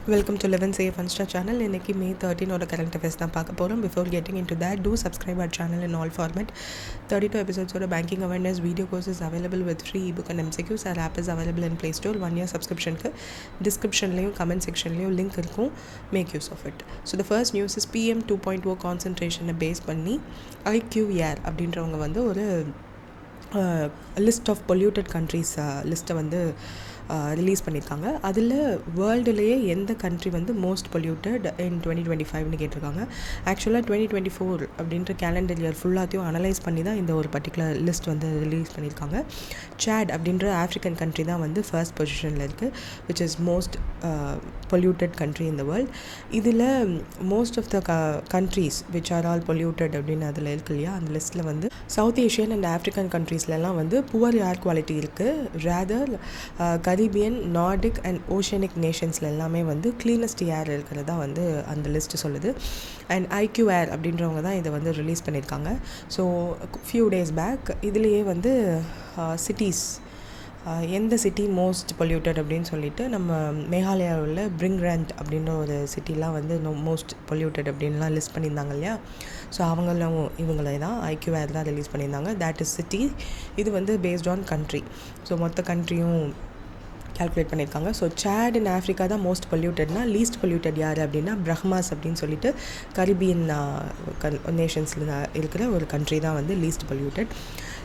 Welcome to Live and Save Funstar channel. இன்னைக்கு May 13 ஓட current affairs தான் பார்க்க போகிறோம். Before getting into that, do subscribe our channel in all format. 32 episodes ஓட banking awareness video courses available with free ebook and MCQs. Our app is available in Play Store. 1 year subscriptionக்கு descriptionலையும் comment sectionலையும் link இருக்கும். Make use of it. So the first news is PM 2.0 concentration base பண்ணி IQAir அப்படின்றவங்க வந்து ஒரு list of polluted countries லிஸ்ட்டை வந்து release பண்ணியிருக்காங்க. அதில் வேர்ல்டுலேயே எந்த கண்ட்ரி வந்து மோஸ்ட் பொல்யூட்டட் இன் 2025னு கேட்டிருக்காங்க. ஆக்சுவலாக 2024 அப்படின்ற கேலண்டர் இயர் ஃபுல்லாத்தையும் அனலைஸ் பண்ணி தான் இந்த ஒரு பர்டிகுலர் லிஸ்ட் வந்து ரிலீஸ் பண்ணியிருக்காங்க. சாட் அப்படின்ற ஆஃப்ரிக்கன் கண்ட்ரி தான் வந்து ஃபர்ஸ்ட் பொசிஷனில் இருக்குது, which is most polluted country in the world. இதில் most of the countries which are all polluted அப்படின்னு அதில் இருக்கு இல்லையா, அந்த லிஸ்ட்டில் வந்து சவுத் ஏஷியன் அண்ட் ஆஃப்ரிக்கன் கண்ட்ரீஸ்லாம் வந்து புவர் ஏர் குவாலிட்டி இருக்குது. Rather Caribbean, Nordic and oceanic நேஷன்ஸில் எல்லாமே வந்து கிளீனஸ்ட் ஏர் இருக்கிறதா வந்து அந்த லிஸ்ட்டு சொல்லுது. அண்ட் IQAir அப்படின்றவங்க தான் இதை வந்து ரிலீஸ் பண்ணியிருக்காங்க. ஸோ ஃபியூ டேஸ் பேக் இதுலேயே வந்து சிட்டிஸ் எந்த சிட்டி மோஸ்ட் பொல்யூட்டட் அப்படின்னு சொல்லிட்டு நம்ம மேகாலயாவில் பிரிங்ராண்ட் அப்படின்ற ஒரு சிட்டிலாம் வந்து மோஸ்ட் பொல்யூட்டட் அப்படின்லாம் லிஸ்ட் பண்ணியிருந்தாங்க இல்லையா. ஸோ அவங்களும் இவங்களே தான் IQAir தான் ரிலீஸ் பண்ணியிருந்தாங்க. That is city. இது வந்து பேஸ்ட் ஆன் கண்ட்ரி. ஸோ மொத்த கண்ட்ரியும் கால்குலேட் பண்ணியிருக்காங்க. ஸோ சாட் இன் ஆஃப்ரிக்கா தான் மோஸ்ட் பொல்யூட்டட்னா லீஸ்ட் பொல்யூட்டட் யார் அப்படின்னா பிரஹ்மாஸ் அப்படின்னு சொல்லிட்டு கரீபியன் நேஷன்ஸில் இருக்கிற ஒரு கண்ட்ரி தான் வந்து லீஸ்ட் பொல்யூட்டட்.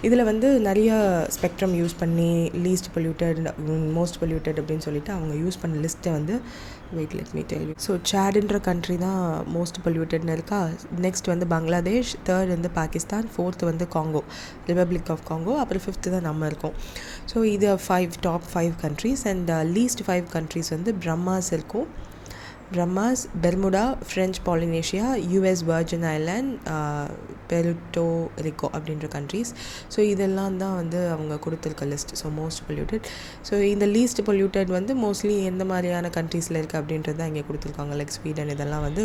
இதில் வந்து நிறைய ஸ்பெக்ட்ரம் யூஸ் பண்ணி லீஸ்ட் பொல்யூட்டட், மோஸ்ட் பொல்யூட்டட் அப்படின்னு சொல்லிட்டு அவங்க யூஸ் பண்ண லிஸ்ட்டை வந்து let me tell you. So சாடுன்ற கண்ட்ரி தான் மோஸ்ட் பொல்யூட்டட்னு இருக்கா. நெக்ஸ்ட் வந்து பங்களாதேஷ், தேர்ட் வந்து பாகிஸ்தான், ஃபோர்த் வந்து காங்கோ, ரிபப்ளிக் ஆஃப் காங்கோ, அப்புறம் ஃபிஃப்த்து தான் நம்ம இருக்கோம். ஸோ இது top 5 countries. And least 5 countries வந்து பிரம்மாஸ் இருக்கும். Bahamas, Bermuda, French Polynesia, US Virgin island, Puerto Rico அப்படின்ற கண்ட்ரீஸ். ஸோ இதெல்லாம் தான் வந்து அவங்க கொடுத்துருக்க list. So most polluted. So இந்த லீஸ்ட் பொல்யூட்டட் வந்து மோஸ்ட்லி எந்த மாதிரியான கண்ட்ரீஸில் இருக்குது அப்படின்றது தான் இங்கே கொடுத்துருக்காங்க. லைக் ஸ்வீடன் இதெல்லாம் வந்து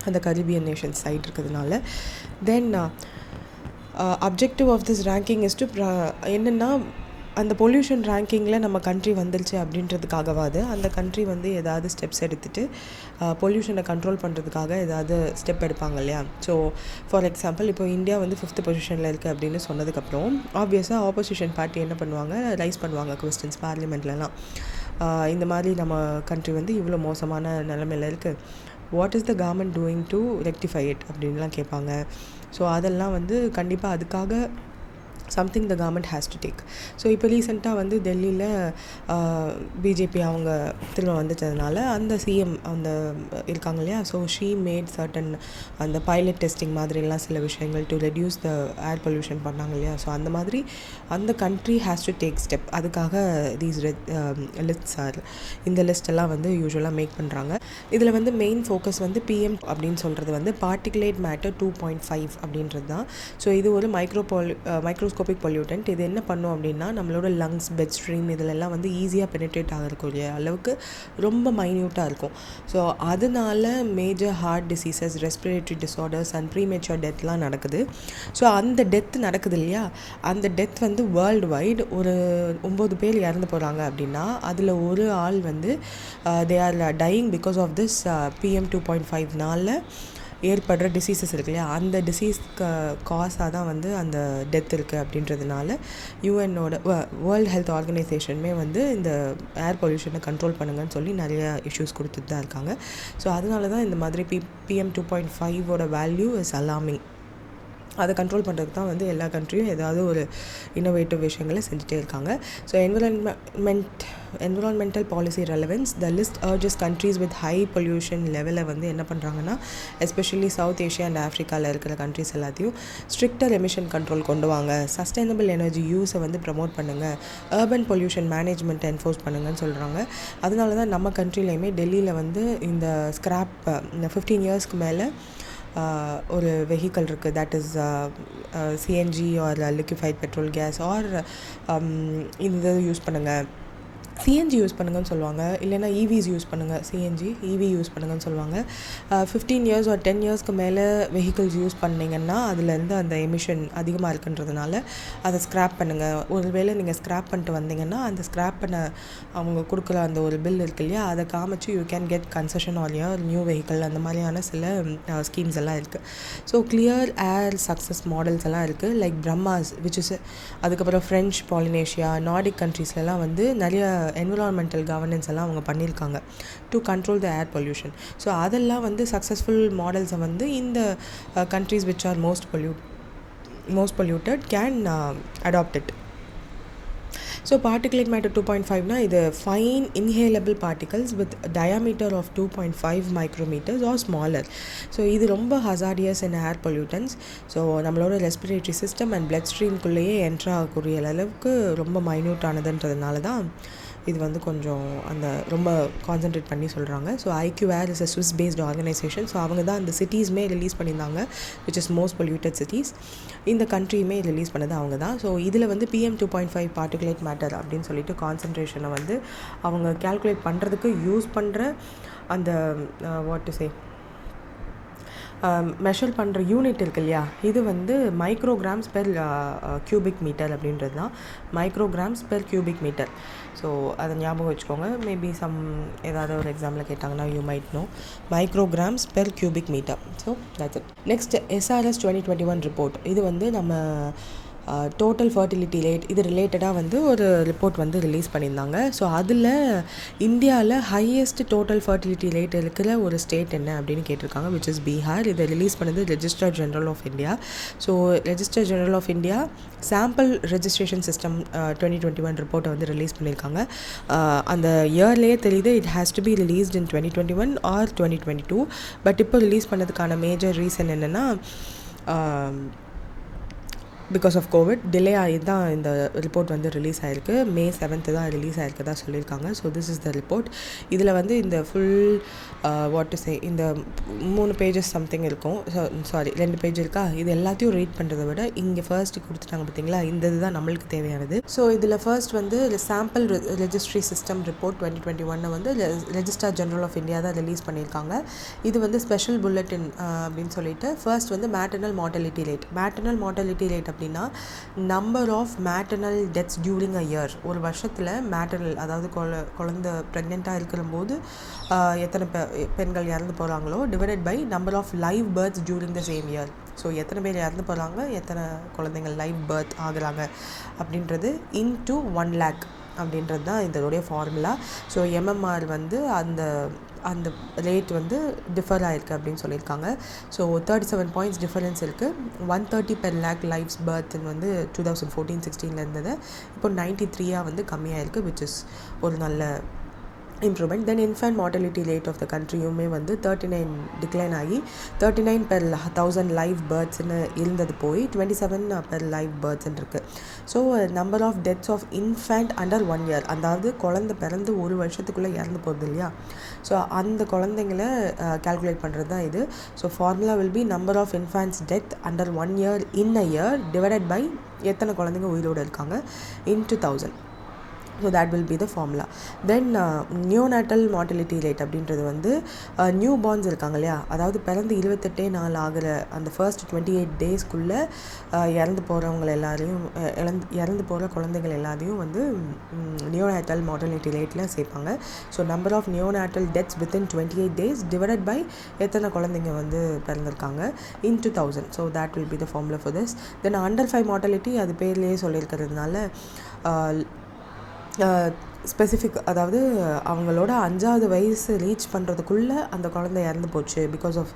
அந்த கரீபியன் நேஷன்ஸ் சைட் இருக்கிறதுனால. Then objective of this ranking is to என்னென்னா அந்த பொல்யூஷன் ரேங்கிங்கில் நம்ம கண்ட்ரி வந்துருச்சு அப்படின்றதுக்காகவாது அந்த கண்ட்ரி வந்து ஏதாவது ஸ்டெப்ஸ் எடுத்துகிட்டு பொல்யூஷனை கண்ட்ரோல் பண்ணுறதுக்காக ஏதாவது ஸ்டெப் எடுப்பாங்க இல்லையா. ஸோ ஃபார் எக்ஸாம்பிள் இப்போ இந்தியா வந்து 5th பொசிஷனில் இருக்குது அப்படின்னு சொன்னதுக்கப்புறம் ஆப்வியஸாக ஆப்போசிஷன் பார்ட்டி என்ன பண்ணுவாங்க, ரைஸ் பண்ணுவாங்க கொஸ்டின்ஸ் பார்லிமெண்ட்லலாம். இந்த மாதிரி நம்ம கண்ட்ரி வந்து இவ்வளோ மோசமான நிலைமையில் இருக்குது, what is the government doing to rectify it அப்படின்லாம் கேட்பாங்க. ஸோ அதெல்லாம் வந்து கண்டிப்பாக அதுக்காக something the government has to take. So இப்போ ரீசெண்டாக வந்து டெல்லியில் பிஜேபி அவங்க திரும்ப வந்துட்டதுனால அந்த சிஎம் அந்த இருக்காங்க இல்லையா. ஸோ ஷீ மேட் சர்டன் அந்த பைலட் டெஸ்டிங் மாதிரிலாம் சில விஷயங்கள் to reduce the air pollution பண்ணாங்க இல்லையா. ஸோ அந்த மாதிரி அந்த country has to take step. அதுக்காக தீஸ் லிஸ்ட்ஸ் ஆர் இந்த லிஸ்டெல்லாம் வந்து யூஸ்வலாக மேக் பண்ணுறாங்க. இதில் வந்து மெயின் ஃபோக்கஸ் வந்து PM அப்படின்னு சொல்கிறது வந்து பார்ட்டிகுலேட் மேட்டர் 2.5 அப்படின்றது தான். ஸோ இது ஒரு மைக்ரோஸ்கோபிக் பொல்யூட்டன்ட். இது என்ன பண்ணும் அப்படின்னா நம்மளோட லங்ஸ், பெட் ஸ்ட்ரீம் இதிலெல்லாம் வந்து ஈஸியாக பெனிட்ரேட் ஆகக்கூடிய அளவுக்கு ரொம்ப மைன்யூட்டாக இருக்கும். ஸோ அதனால major heart diseases, respiratory disorders and premature டெத்லாம் நடக்குது. ஸோ அந்த டெத் நடக்குது இல்லையா, அந்த டெத் வந்து வேர்ல்டு வைடு ஒரு 9 பேர் இறந்து போகிறாங்க அப்படின்னா அதில் ஒரு ஆள் வந்து they are dying because of this PM 2.5னால ஏற்படுற டிசீசஸ் இருக்கு இல்லையா. அந்த டிசீஸ்க்கு காஸாக தான் வந்து அந்த டெத் இருக்குது அப்படின்றதுனால யூஎன்னோட வேர்ல்டு ஹெல்த் ஆர்கனைசேஷனுமே வந்து இந்த ஏர் பொல்யூஷனை கண்ட்ரோல் பண்ணுங்கன்னு சொல்லி நிறைய இஷ்யூஸ் கொடுத்துட்டு தான் இருக்காங்க. ஸோ அதனால தான் இந்த மாதிரி PM 2.5ஓட வேல்யூ இஸ் அலார்மிங். அதை கண்ட்ரோல் பண்ணுறதுக்கு தான் வந்து எல்லா கண்ட்ரியும் ஏதாவது ஒரு இன்னோவேட்டிவ் விஷயங்களை செஞ்சுட்டே இருக்காங்க. So environmental policy relevance the list urges countries with high pollution லெவலை வந்து என்ன பண்ணுறாங்கன்னா எஸ்பெஷலி சவுத் ஏஷியா அண்ட் ஆஃப்ரிக்காவில் இருக்கிற கண்ட்ரிஸ் எல்லாத்தையும் ஸ்ட்ரிக்டர் எமிஷன் கண்ட்ரோல் கொண்டு வாங்க, சஸ்டைனபிள் எனர்ஜி யூஸை வந்து ப்ரமோட் பண்ணுங்கள், அர்பன் பொல்யூஷன் மேனேஜ்மெண்ட்டை என்ஃபோர்ஸ் பண்ணுங்கன்னு சொல்கிறாங்க. அதனால தான் நம்ம கண்ட்ரிலையுமே டெல்லியில் வந்து இந்த ஸ்க்ராப் இந்த 15 இயர்ஸ்க்கு மேலே ஒரு வெஹிக்கல் இருக்குது, that is CNG or liquefied petrol gas or இது யூஸ் பண்ணுங்கள், சிஎன்ஜி யூஸ் பண்ணுங்கன்னு சொல்லுவாங்க, இல்லைனா இவிஸ் யூஸ் பண்ணுங்கள். இவி யூஸ் பண்ணுங்கன்னு சொல்லுவாங்க. 15 இயர்ஸ் ஒரு 10 இயர்ஸ்க்கு மேலே வெஹிக்கிள்ஸ் யூஸ் பண்ணிங்கன்னா அதுலேருந்து அந்த எமிஷன் அதிகமாக இருக்குன்றதுனால அதை ஸ்க்ராப் பண்ணுங்கள். ஒருவேளை நீங்கள் ஸ்க்ராப் பண்ணிட்டு வந்தீங்கன்னா அந்த ஸ்க்ராப் பண்ண அவங்க கொடுக்குற அந்த ஒரு பில் இருக்கு இல்லையா, அதை காமிச்சு you can get concession on your new vehicle. அந்த மாதிரியான சில ஸ்கீம்ஸ் எல்லாம் இருக்குது. So clear air success models எல்லாம் இருக்குது, லைக் பிரம்மாஸ் விச் இஸ். அதுக்கப்புறம் ஃப்ரெஞ்ச், பாலினேஷியா, நார்டிக் கண்ட்ரீஸ்லாம் வந்து நிறைய என்விரான்மெண்டல் கவர்னன்ஸ் எல்லாம் அவங்க பண்ணியிருக்காங்க to control the air pollution. So அதெல்லாம் வந்து சக்ஸஸ்ஃபுல் மாடல்ஸை வந்து இந்த countries which are most polluted can adapt it. So particulate matter 2.5னா இது fine inhalable particles with diameter of 2.5 micrometres or smaller. So இது ரொம்ப hazardous in air pollutants. So நம்மளோட ரெஸ்பிரேட்டரி சிஸ்டம் அண்ட் பிளட் ஸ்ட்ரீம்குள்ளேயே entry ஆகக்கூடிய அளவுக்கு ரொம்ப minute ஆனதுன்றதுனால தான் இது வந்து கொஞ்சம் அந்த ரொம்ப கான்சன்ட்ரேட் பண்ணி சொல்கிறாங்க. So IQAir is a Swiss based organisation. So அவங்க தான் அந்த சிட்டிஸுமே ரிலீஸ் பண்ணியிருந்தாங்க which is most polluted cities. இந்த கண்ட்ரியுமே ரிலீஸ் பண்ணது அவங்க தான். ஸோ இதில் வந்து PM 2.5 பார்ட்டிகுலேட் மேட்டர் அப்படின்னு சொல்லிட்டு கான்சன்ட்ரேஷனை வந்து அவங்க கேல்குலேட் பண்ணுறதுக்கு யூஸ் பண்ணுற அந்த வாட் டு சே மெஷர் பண்ணுற யூனிட் இருக்கு இல்லையா, இது வந்து மைக்ரோகிராம்ஸ் பெர் கியூபிக் மீட்டர் அப்படின்றது தான். Micrograms per cubic metre. So அதை ஞாபகம் வச்சுக்கோங்க. மேபி ஏதாவது ஒரு எக்ஸாம்பிள் கேட்டாங்கன்னா you might know micrograms per cubic metre. So that's it. Next SRS 2021 report. இது வந்து நம்ம டோட்டல் ஃபர்டிலிட்டி ரேட் இது ரிலேட்டடாக வந்து ஒரு ரிப்போர்ட் வந்து ரிலீஸ் பண்ணியிருந்தாங்க. ஸோ அதில் இந்தியாவில் ஹையஸ்ட் டோட்டல் ஃபர்டிலிட்டி ரேட் இருக்கிற ஒரு ஸ்டேட் என்ன அப்படின்னு கேட்டிருக்காங்க, விச் இஸ் பீகார். இதை ரிலீஸ் பண்ணது registrar general of India. So registrar general of India sample registration system 2021 ரிப்போர்ட்டை வந்து ரிலீஸ் பண்ணியிருக்காங்க. அந்த இயர்லேயே தெரியுது it has to be released in 2021 or 2022. But இப்போ ரிலீஸ் பண்ணதுக்கான மேஜர் ரீசன் என்னென்னா பிகாஸ் ஆஃப் கோவிட் டிலே ஆகி தான் இந்த ரிப்போர்ட் வந்து ரிலீஸ் ஆகிருக்கு. May 7th தான் ரிலீஸ் ஆகிருக்கதா சொல்லியிருக்காங்க. So this is the report. இதில் வந்து இந்த ஃபுல் வாட் டு சே இந்த 3 பேஜஸ் சம்திங் இருக்கும். சாரி 2 பேஜ் இருக்கா. இது எல்லாத்தையும் ரீட் பண்ணுறதை விட இங்கே ஃபர்ஸ்ட் கொடுத்துட்டாங்க பார்த்தீங்களா, இந்த இதுதான் நம்மளுக்கு தேவையானது. ஸோ இதில் ஃபர்ஸ்ட் வந்து சாம்பிள் ரெஜிஸ்ட்ரி சிஸ்டம் ரிப்போர்ட் 2021 வந்து ரெஜிஸ்ட்ரார் ஜெனரல் ஆஃப் இந்தியா தான் ரிலீஸ் பண்ணியிருக்காங்க. இது வந்து ஸ்பெஷல் புல்லட்டின் அப்படின்னு சொல்லிட்டு ஃபர்ஸ்ட் வந்து maternal mortality rate. Maternal mortality rate அப்படின்னா number of maternal deaths during a year. ஒரு வருஷத்தில் மேட்டர்னல் அதாவது குழந்தை ப்ரெக்னெண்ட்டாக இருக்கிற போது எத்தனை பெண்கள் இறந்து போகிறாங்களோ divided by number of live births during the same year. So எத்தனை பேர் இறந்து போகிறாங்க, எத்தனை குழந்தைங்கள் லைவ் பர்த் ஆகுறாங்க அப்படின்றது இன்டூ 1 lakh அப்படின்றது தான் இதோடைய ஃபார்முலா. ஸோ MMR வந்து அந்த ரேட் வந்து டிஃபர் ஆகிருக்கு அப்படின்னு சொல்லியிருக்காங்க. ஸோ 37 பாயிண்ட்ஸ் டிஃபரன்ஸ் இருக்குது. 130 per lakh லைவ்ஸ் பர்த்ன்னு வந்து 2014-16 இருந்தது. இப்போ 93 வந்து கம்மியாக இருக்குது, விச் இஸ் ஒரு நல்ல improvement. Then infant mortality rate of the கண்ட்ரியுமே வந்து 39 டிக்ளைன் ஆகி 39 per 1000 லைவ் பர்த்ஸ்ன்னு இருந்தது போய் 27 per லைவ் பர்த்ஸ்ன்னு இருக்குது. So number of deaths of infant under 1 year, அதாவது குழந்தை பிறந்து ஒரு வருஷத்துக்குள்ளே இறந்து போகுது இல்லையா, ஸோ அந்த குழந்தைங்களை கால்குலேட் பண்ணுறது தான் இது. So formula will be number of infants death under 1 year in a year divided by எத்தனை குழந்தைங்க உயிரோடு இருக்காங்க into 1000. So that will be the formula. Then neonatal mortality rate அப்படின்றது வந்து நியூ பார்ன்ஸ் இருக்காங்க இல்லையா, அதாவது பிறந்து 28 நாள் ஆகிற அந்த ஃபர்ஸ்ட் 28 டேஸ்க்குள்ளே இறந்து போகிறவங்க எல்லாரையும் இறந்து போகிற குழந்தைகள் எல்லாத்தையும் வந்து நியோநாட்டல் மார்டாலிட்டி ரேட்டில் சேர்ப்பாங்க. So number of neonatal deaths within 28 days divided by எத்தனை குழந்தைங்க வந்து பிறந்திருக்காங்க into 1000. So that will be the formula for this. Then under 5 mortality அது பேர்லேயே சொல்லியிருக்கிறதுனால ஸ்பெசிஃபிக், அதாவது அவங்களோட 5வது வயசு ரீச் பண்ணுறதுக்குள்ளே அந்த குழந்தை இறந்து போச்சு because of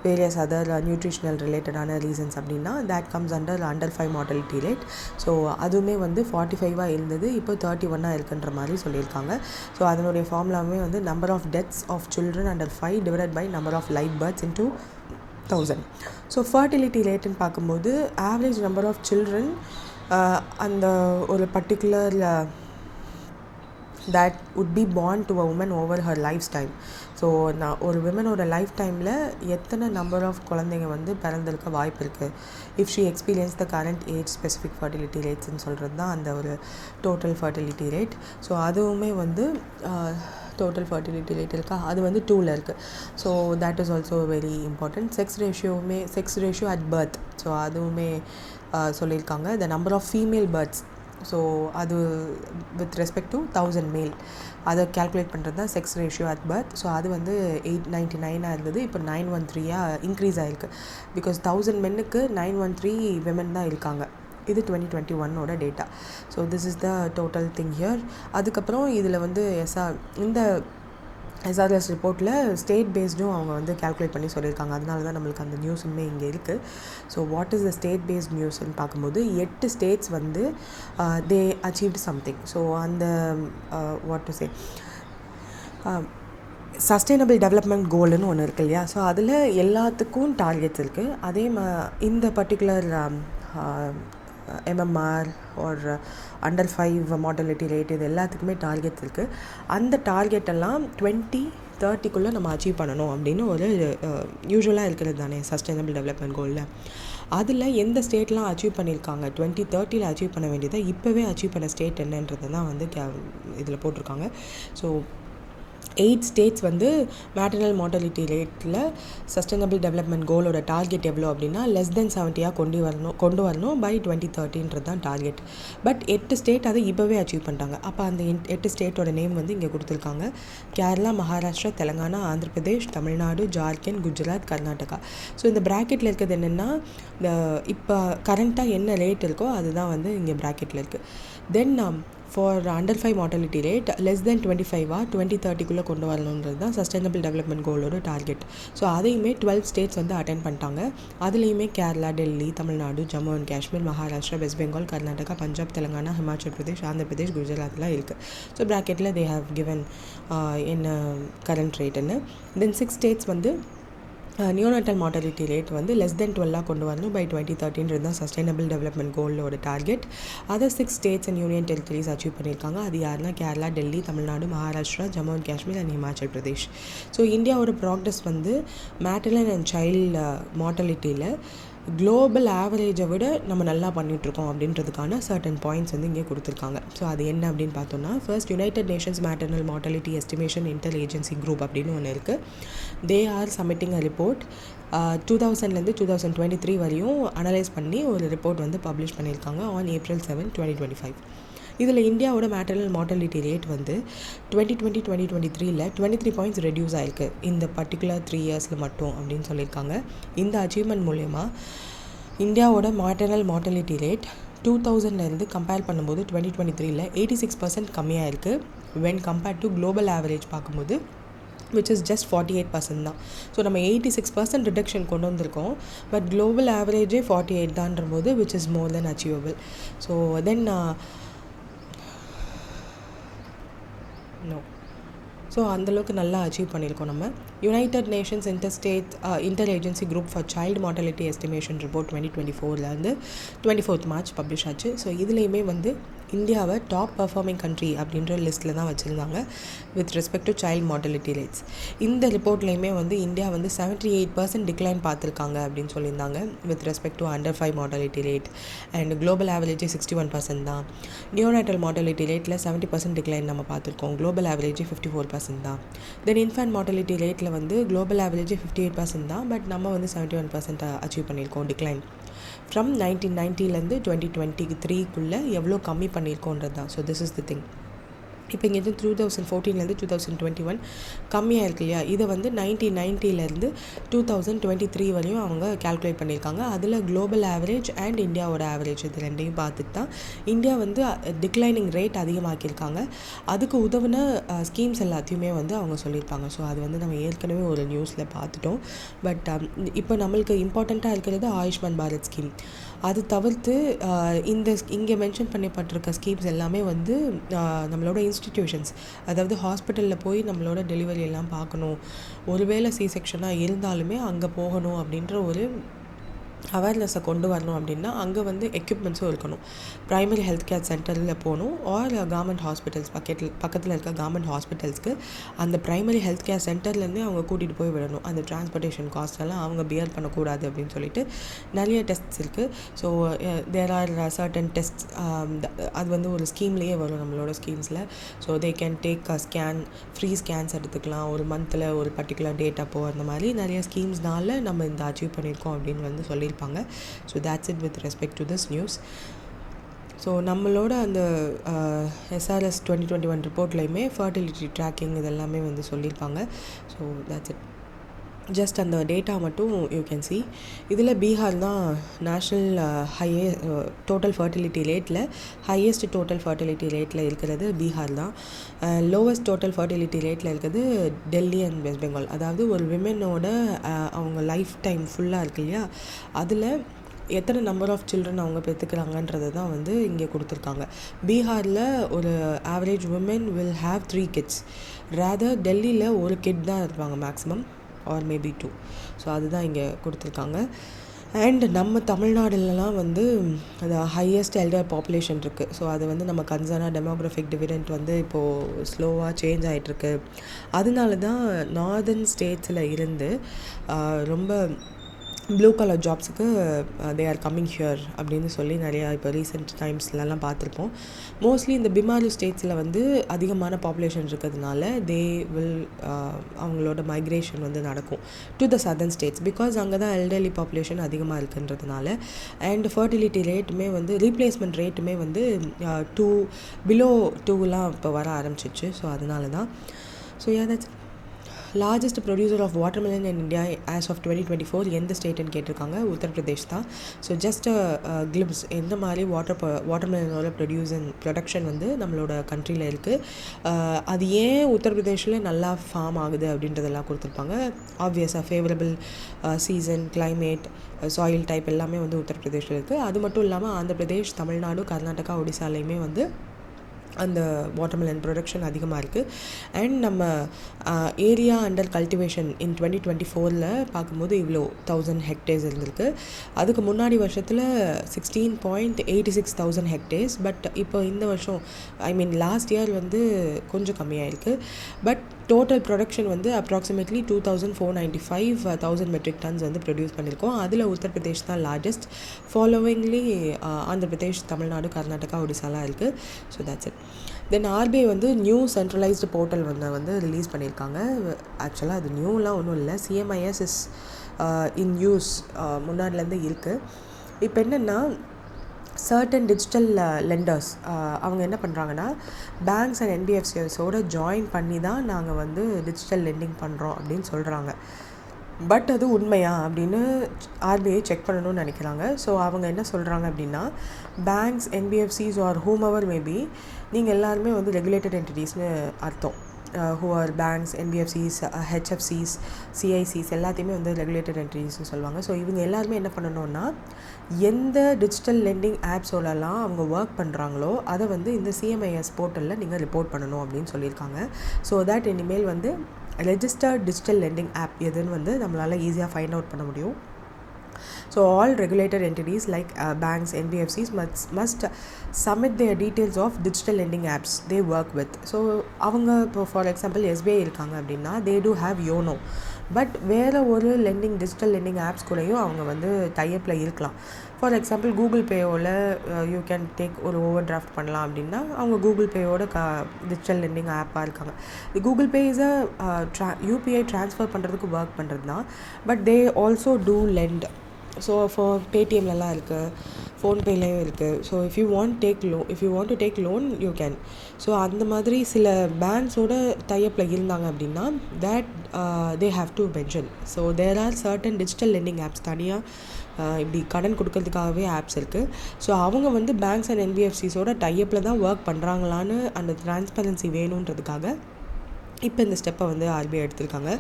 various other nutritional ரிலேட்டடான ரீசன்ஸ் அப்படின்னா that comes under 5 mortality rate. So அதுவுமே வந்து 45 இருந்தது, இப்போ 31 இருக்குன்ற மாதிரி சொல்லியிருக்காங்க. ஸோ அதனுடைய ஃபார்முலாவுமே வந்து number of deaths of children under 5 divided by number of live births into 1000. So fertility ரேட்டுன்னு பார்க்கும்போது ஆவரேஜ் நம்பர் ஆஃப் சில்ட்ரன் அந்த ஒரு particular that would be born to a woman over her lifetime. So நான் ஒரு விமனோட life டைமில் எத்தனை number of குழந்தைங்க வந்து பிறந்திருக்க வாய்ப்பு இருக்குது if she experience the current age specific fertility ரேட்ஸ்ன்னு சொல்கிறது தான் அந்த ஒரு டோட்டல் ஃபர்டிலிட்டி ரேட். ஸோ அதுவுமே வந்து டோட்டல் ஃபர்டிலிட்டி ரேட் இருக்கா அது வந்து 2ல் இருக்குது. So that is also very important. Sex ratio at birth, so அதுவுமே சொல்லியிருக்காங்க. The number of female births, so அது வித் ரெஸ்பெக்ட் டு 1000 மேல் அதை கேல்குலேட் பண்ணுறது தான் sex ratio at birth. So அது வந்து 899 இருந்தது, இப்போ 913 இன்க்ரீஸ் ஆகிருக்கு. பிகாஸ் 1000 மென்னுக்கு 913 விமன் தான் இருக்காங்க. இது 2021 data. So this is the total thing here. அதுக்கப்புறம் இதில் வந்து இந்த SRS ரிப்போர்ட்டில் ஸ்டேட் பேஸ்டும் அவங்க வந்து கேல்குலேட் பண்ணி சொல்லியிருக்காங்க. அதனால தான் நம்மளுக்கு அந்த நியூஸுமே இங்கே இருக்குது. So what is the state based நியூஸ்ன்னு பார்க்கும்போது 8 ஸ்டேட்ஸ் வந்து தே அச்சீவ்டு சம்திங். ஸோ அந்த what to say sustainable development கோல்னு ஒன்று இருக்குது இல்லையா, ஸோ அதில் எல்லாத்துக்கும் டார்கெட்ஸ் இருக்குது. அதே இந்த பர்டிகுலர் MMR ஒரு அண்டர் 5 மார்டலிட்டி ரேட் இது எல்லாத்துக்குமே டார்கெட்ஸ் இருக்குது. அந்த டார்கெட்டெல்லாம் 2030 நம்ம அச்சீவ் பண்ணணும் அப்படின்னு ஒரு யூஸ்வலாக இருக்கிறது தானே சஸ்டைனபிள் டெவலப்மெண்ட் கோலில். அதில் எந்த ஸ்டேட்லாம் அச்சீவ் பண்ணியிருக்காங்க 2030 அச்சீவ் பண்ண வேண்டியதை இப்போவே அச்சீவ் பண்ண ஸ்டேட் என்னன்றது தான் வந்து இதில் போட்டிருக்காங்க. ஸோ 8 ஸ்டேட்ஸ் வந்து மேட்டர்னல் மார்டாலிட்டி ரேட்டில் சஸ்டைனபிள் டெவலப்மெண்ட் கோலோட டார்கெட் எவ்வளோ அப்படின்னா லெஸ் தென் 70 கொண்டு வரணும் பை 2030 தான் டார்கெட். பட் 8 ஸ்டேட் அதை இப்போவே அச்சீவ் பண்ணிட்டாங்க. அப்போ அந்த 8 ஸ்டேட்டோட நேம் வந்து இங்கே கொடுத்துருக்காங்க. கேரளா, மகாராஷ்டிரா, தெலுங்கானா, ஆந்திர பிரதேஷ், தமிழ்நாடு, ஜார்க்கண்ட், குஜராத், கர்நாடகா. ஸோ இந்த ப்ராக்கெட்டில் இருக்கிறது என்னென்னா இப்போ கரண்ட்டாக என்ன ரேட் இருக்கோ அதுதான் வந்து இங்கே ப்ராக்கெட்டில் இருக்குது. தென் for under 5 mortality rate less than 25 2030 கொண்டு வரணுன்றது தான் சஸ்டைனபிள் டெவலப்மெண்ட் கோலோட டார்கெட். ஸோ அதையுமே 12 ஸ்டேட்ஸ் வந்து அட்டென்ட் பண்ணிட்டாங்க. அதுலேயுமே கேரளா, டெல்லி, தமிழ்நாடு, ஜம்மு அண்ட் காஷ்மீர், மகாராஷ்டிரா, வெஸ்ட் பெங்கால், கர்நாடகா, பஞ்சாப், தெலுங்கானா, ஹிமாச்சல் பிரதேஷ், ஆந்திர பிரதேஷ், குஜராத்லாம் இருக்குது. ஸோ ப்ராக்கெட்டில் தே ஹேவ் கிவன் என்ன கரண்ட் ரேட்டுன்னு. தென் 6 ஸ்டேட்ஸ் வந்து நியோநாட்டல் மார்டாலிட்டி ரேட் வந்து லெஸ் தென் 12 கொண்டு வரணும் பை 2030 தான் சஸ்டைனபிள் டெவலப்மெண்ட் கோலோட டார்கெட். அதை 6 states and union territories achieve பண்ணியிருக்காங்க. அது யாருன்னா Kerala, Delhi, Tamil Nadu, Maharashtra, Jammu and Kashmir and Himachal Pradesh. So இந்தியாவோட ப்ராக்ரஸ் வந்து மேட்டர்னல் அண்ட் சைல்டு மார்டாலிட்டியில் குளோபல் ஆவரேஜை விட நம்ம நல்லா பண்ணிகிட்ருக்கோம் அப்படின்றதுக்கான சர்டன் பாயிண்ட்ஸ் வந்து இங்கே கொடுத்துருக்காங்க. ஸோ அது என்ன அப்படின்னு பார்த்தோன்னா first United Nations maternal mortality estimation inter agency group அப்படின்னு ஒன்று இருக்குது. They are submitting a report 2000 2023 வரையும் அனலைஸ் பண்ணி ஒரு ரிப்போர்ட் வந்து பப்ளிஷ் பண்ணியிருக்காங்க ஆன் April 7, 2025. இதில் இந்தியாவோட மேட்டர்னல் மார்டாலிட்டி ரேட் வந்து 2023 23 பாயிண்ட்ஸ் ரெடியூஸ் ஆகிருக்கு இந்த பர்டிகுலர் 3 இயர்ஸில் மட்டும் அப்படின்னு சொல்லியிருக்காங்க. இந்த அச்சீவ்மெண்ட் மூலயமா இந்தியாவோட மேட்டர்னல் மார்டாலிட்டி ரேட் 2000 கம்பேர் பண்ணும்போது 2023 86% கம்மியாக இருக்குது. When compared to global average பார்க்கும்போது விச் இஸ் ஜஸ்ட் 48% தான். ஸோ நம்ம 86% ரிடக்ஷன் கொண்டு வந்திருக்கோம். பட் குளோபல் ஆவரேஜே 48 தான்ற போது which is more then achievable. So then so அந்தளவுக்கு நல்லா அச்சீவ் பண்ணியிருக்கோம் நம்ம. United Nations inter agency group for child mortality estimation report 2024 24th March publish ஆச்சு. ஸோ இதுலேயுமே வந்து இந்தியாவை டாப் பர்ஃபார்மிங் கண்ட்ரி அப்படின்ற லிஸ்ட்டில் தான் வச்சுருந்தாங்க with respect to child mortality rates. இந்த ரிப்போர்ட்லேயுமே வந்து இந்தியா வந்து 78% டிக்ளைன் பார்த்துருக்காங்க அப்படின்னு சொல்லியிருந்தாங்க with respect to under 5 mortality rate. And global ஆவரேஜே 61% தான். நியோநாட்டல் மார்டாலிட்டி ரேட்டில் 70% டிக்ளைன் நம்ம பார்த்துருக்கோம். குளோபல் ஆவரேஜே 54% தான். தென் இன்ஃபேன்ட் மார்டாலிட்டி ரேட்டில் வந்து குளோபல் ஆவரேஜே 58% தான். பட் நம்ம வந்து 71% அச்சீவ் பண்ணியிருக்கோம் டிக்ளைன். ஃப்ரம் 1990 2023 எவ்வளோ கம்மி பண்ணியிருக்கோன்றது தான். So this is the thing. இப்போ இங்கே 2014 2021 கம்மியாக இருக்கு இல்லையா, இதை வந்து 1990 2023 வரையும் அவங்க கால்குலேட் பண்ணியிருக்காங்க. அதில் குளோபல் ஆவரேஜ் அண்ட் இந்தியாவோட ஆவரேஜ் இது ரெண்டையும் பார்த்துட்டு தான் இந்தியா வந்து டிக்ளைனிங் ரேட் அதிகமாக்கியிருக்காங்க. அதுக்கு உதவின ஸ்கீம்ஸ் எல்லாத்தையுமே வந்து அவங்க சொல்லியிருப்பாங்க. ஸோ அது வந்து நம்ம ஏற்கனவே ஒரு நியூஸில் பார்த்துட்டோம். பட் இப்போ நம்மளுக்கு இம்பார்ட்டண்ட்டாக இருக்கிறது ஆயுஷ்மான் பாரத் ஸ்கீம். அது தவிர்த்து இங்கே மென்ஷன் பண்ணப்பட்டிருக்க ஸ்கீம்ஸ் எல்லாமே வந்து நம்மளோட இன்ஸ்டிடியூஷன்ஸ், அதாவது ஹாஸ்பிட்டலில் போய் நம்மளோட டெலிவரி எல்லாம் பார்க்கணும், ஒருவேளை சி செக்ஷனாக இருந்தாலுமே அங்கே போகணும் அப்படின்ற ஒரு அவேர்னஸை கொண்டு வரணும் அப்படின்னா அங்கே வந்து எக்யூப்மெண்ட்ஸும் இருக்கணும். ப்ரைமரி ஹெல்த் கேர் சென்டரில் போகணும் ஆர் கவர்மெண்ட் ஹாஸ்பிட்டல்ஸ் பக்கத்தில் இருக்க கவர்மெண்ட் ஹாஸ்பிட்டல்ஸ்க்கு அந்த ப்ரைமரி ஹெல்த் கேர் சென்டர்லேருந்தே அவங்க கூட்டிகிட்டு போய் விடணும். அந்த டிரான்ஸ்போர்ட்டேஷன் காஸ்ட்டெல்லாம் அவங்க பியர் பண்ணக்கூடாது அப்படின்னு சொல்லிட்டு நிறைய டெஸ்ட்ஸ் இருக்குது. So there are certain tests, அது வந்து ஒரு ஸ்கீம்லேயே வரும் நம்மளோட ஸ்கீம்ஸில். So they can take scan, free scans எடுத்துக்கலாம் ஒரு மந்தில் ஒரு பர்டிகுலர் டேட் அப்போ. அந்த மாதிரி நிறைய ஸ்கீம்ஸ்னால நம்ம இந்த அச்சீவ் பண்ணியிருக்கோம் அப்படின்னு வந்து சொல்லியிருப்பாங்க. So that's it with respect to this news. So நம்மளோட அந்த SRS 2021 ரிப்போர்ட்லேயுமே ஃபர்டிலிட்டி ட்ராக்கிங் இதெல்லாமே வந்து சொல்லியிருப்பாங்க. So that's it. ஜஸ்ட் அந்த டேட்டா மட்டும் யூ கேன் சி. இதில் பீகார் தான் நேஷ்னல் டோட்டல் ஃபர்டிலிட்டி ரேட்டில் ஹையஸ்ட் டோட்டல் ஃபர்டிலிட்டி ரேட்டில் இருக்கிறது பீகார் தான். லோவஸ்ட் டோட்டல் ஃபர்டிலிட்டி ரேட்டில் இருக்கிறது டெல்லி அண்ட் வெஸ்ட் பெங்கால். அதாவது ஒரு விமெனோட அவங்க லைஃப் டைம் ஃபுல்லாக இருக்கு இல்லையா, அதில் எத்தனை நம்பர் ஆஃப் சில்ட்ரன் அவங்க பெற்றுக்கிறாங்கன்றது தான் வந்து இங்கே கொடுத்துருக்காங்க. பீகாரில் ஒரு average woman will have 3 kids. Rather டெல்லியில் ஒரு கிட் தான் இருப்பாங்க மேக்ஸிமம், ஆர் மேபி 2. ஸோ அதுதான் இங்கே கொடுத்துருக்காங்க. அண்ட் நம்ம தமிழ்நாடுலலாம் வந்து அது ஹையஸ்ட் எல்டர் பாப்புலேஷன் இருக்குது. ஸோ அது வந்து நம்ம கன்சர்னாக டெமோக்ராஃபிக் டிவிடெண்ட் வந்து இப்போது ஸ்லோவாக சேஞ்ச் ஆகிட்டுருக்கு. அதனால தான் நார்தர்ன் ஸ்டேட்ஸில் இருந்து ரொம்ப ப்ளூ கலர் ஜாப்ஸுக்கு தே ஆர் கம்மிங் ஹியர் அப்படின்னு சொல்லி நிறையா இப்போ ரீசெண்ட் டைம்ஸ்லலாம் பார்த்துருப்போம். மோஸ்ட்லி இந்த பிமாலு ஸ்டேட்ஸில் வந்து அதிகமான பாப்புலேஷன் இருக்கிறதுனால தே வில் அவங்களோட மைக்ரேஷன் வந்து நடக்கும் to the southern states. Because அங்கே தான் எல்டர்லி பாப்புலேஷன் அதிகமாக இருக்குன்றதுனால. அண்ட் ஃபர்டிலிட்டி ரேட்டுமே வந்து ரீப்ளேஸ்மெண்ட் ரேட்டுமே வந்து 2 பிலோ 2லாம் இப்போ வர ஆரம்பிச்சிச்சு. ஸோ அதனால தான். So that's largest producer of watermelon in India as of 2024 எந்த ஸ்டேட்டுன்னு கேட்டிருக்காங்க. உத்தரப்பிரதேஷ் தான். ஸோ ஜஸ்ட் கிளிம்ஸ் எந்த மாதிரி வாட்டர்மெலனோட ப்ரொடக்ஷன் வந்து நம்மளோட கண்ட்ரியில் இருக்குது, அது ஏன் உத்தரப்பிரதேஷில் நல்லா ஃபார்ம் ஆகுது அப்படின்றதெல்லாம் கொடுத்துருப்பாங்க. ஆப்வியஸாக favourable season, climate, soil type எல்லாமே வந்து உத்தரப்பிரதேஷில் இருக்குது. அது மட்டும் இல்லாமல் ஆந்திரப்பிரதேஷ், தமிழ்நாடு, கர்நாடகா, ஒடிசாலையுமே வந்து அந்த வாட்டர்மெலன் ப்ரொடக்ஷன் அதிகமாக இருக்குது. அண்ட் நம்ம ஏரியா அண்டர் கல்டிவேஷன் இன் 2024 பார்க்கும்போது இவ்வளோ 1000 hectares இருந்திருக்கு. அதுக்கு முன்னாடி வருஷத்தில் 16.86,000 hectares. பட் இப்போ இந்த வருஷம் லாஸ்ட் இயர் வந்து கொஞ்சம் கம்மியாயிருக்கு. பட் டோட்டல் ப்ரொடக்ஷன் வந்து அப்ராக்சிமேட்லி 2495,000 மெட்ரிக் டன்ஸ் வந்து ப்ரொடியூஸ் பண்ணியிருக்கோம். அதில் உத்தரப்பிரதேஷ் தான் லார்ஜஸ்ட். ஃபாலோவிங்லி ஆந்திரப்பிரதேஷ், தமிழ்நாடு, கர்நாடகா, ஒடிசாலாம் இருக்குது. So that's it. Then RBI வந்து நியூ சென்ட்ரலைஸ்டு போர்ட்டல் வந்து ரிலீஸ் பண்ணியிருக்காங்க. ஆக்சுவலாக அது நியூலாம் ஒன்றும் இல்லை, CMIS இஸ் இன் யூஸ், முன்னாடிலேருந்து இருக்குது. இப்போ என்னென்னா சர்டன் டிஜிட்டல் லெண்டர்ஸ் அவங்க என்ன பண்ணுறாங்கன்னா பேங்க்ஸ் அண்ட் NBFCஸோடு ஜாயின் பண்ணி தான் நாங்கள் வந்து டிஜிட்டல் லெண்டிங் பண்ணுறோம் அப்படின்னு சொல்கிறாங்க. பட் அது உண்மையா அப்படின்னு RBI செக் பண்ணணும்னு நினைக்கிறாங்க. ஸோ அவங்க என்ன சொல்கிறாங்க அப்படின்னா banks, NBFCs or whomever maybe, நீங்கள் எல்லாருமே வந்து ரெகுலேட்டட் என்டிட்டிஸ்னு அர்த்தம். who are banks, NBFCs, HFCs, CICs எல்லாத்தையுமே வந்து ரெகுலேட்டட் என்டிட்டிஸ்னு சொல்லுவாங்க. ஸோ இவங்க எல்லாருமே என்ன பண்ணணும்னா எந்த டிஜிட்டல் லெண்டிங் ஆப்ஸோடலாம் அவங்க ஒர்க் பண்ணுறாங்களோ அதை வந்து இந்த CMIS போர்ட்டலில் நீங்கள் ரிப்போர்ட் பண்ணணும் அப்படின்னு சொல்லியிருக்காங்க. ஸோ தட் இனிமேல் வந்து ரெஜிஸ்டர்ட் டிஜிட்டல் லெண்டிங் ஆப் எதுன்னு வந்து நம்மளால் ஈஸியாக ஃபைண்ட் அவுட் பண்ண முடியும். So all regulated entities like banks, NBFCs must submit their details of digital lending apps they work with. So அவங்க இப்போ ஃபார் எக்ஸாம்பிள் SBI இருக்காங்க அப்படின்னா they do have YONO. But வேறு ஒரு டிஜிட்டல் லெண்டிங் ஆப்ஸ் கூடயும் அவங்க வந்து டைப்பில் இருக்கலாம். ஃபார் எக்ஸாம்பிள் கூகுள் பேயோட யூ கேன் டேக் ஒரு ஓவர் டிராஃப்ட் பண்ணலாம் அப்படின்னா அவங்க கூகுள் பேயோட டிஜிட்டல் லெண்டிங் ஆப்பாக இருக்காங்க. Google Pay is UPI transfer பண்ணுறதுக்கு ஒர்க் பண்ணுறது தான். But they also do lend. So for பேடிஎம்லலாம் இருக்குது, ஃபோன்பேலேயும் இருக்குது. So if you want to take loan you can. So அந்த மாதிரி சில பேங்க்ஸோட டைப்பில் இருந்தாங்க அப்படின்னா that they have to mention. So there are certain digital lending apps, தனியாக இப்படி கடன் கொடுக்கறதுக்காகவே ஆப்ஸ் இருக்குது. ஸோ அவங்க வந்து பேங்க்ஸ் அண்ட் NBFCஸோட டைப்பில் தான் ஒர்க் பண்ணுறாங்களான்னு அந்த டிரான்ஸ்பரன்சி வேணுன்றதுக்காக இப்போ இந்த ஸ்டெப்பை வந்து RBI எடுத்திருக்காங்க.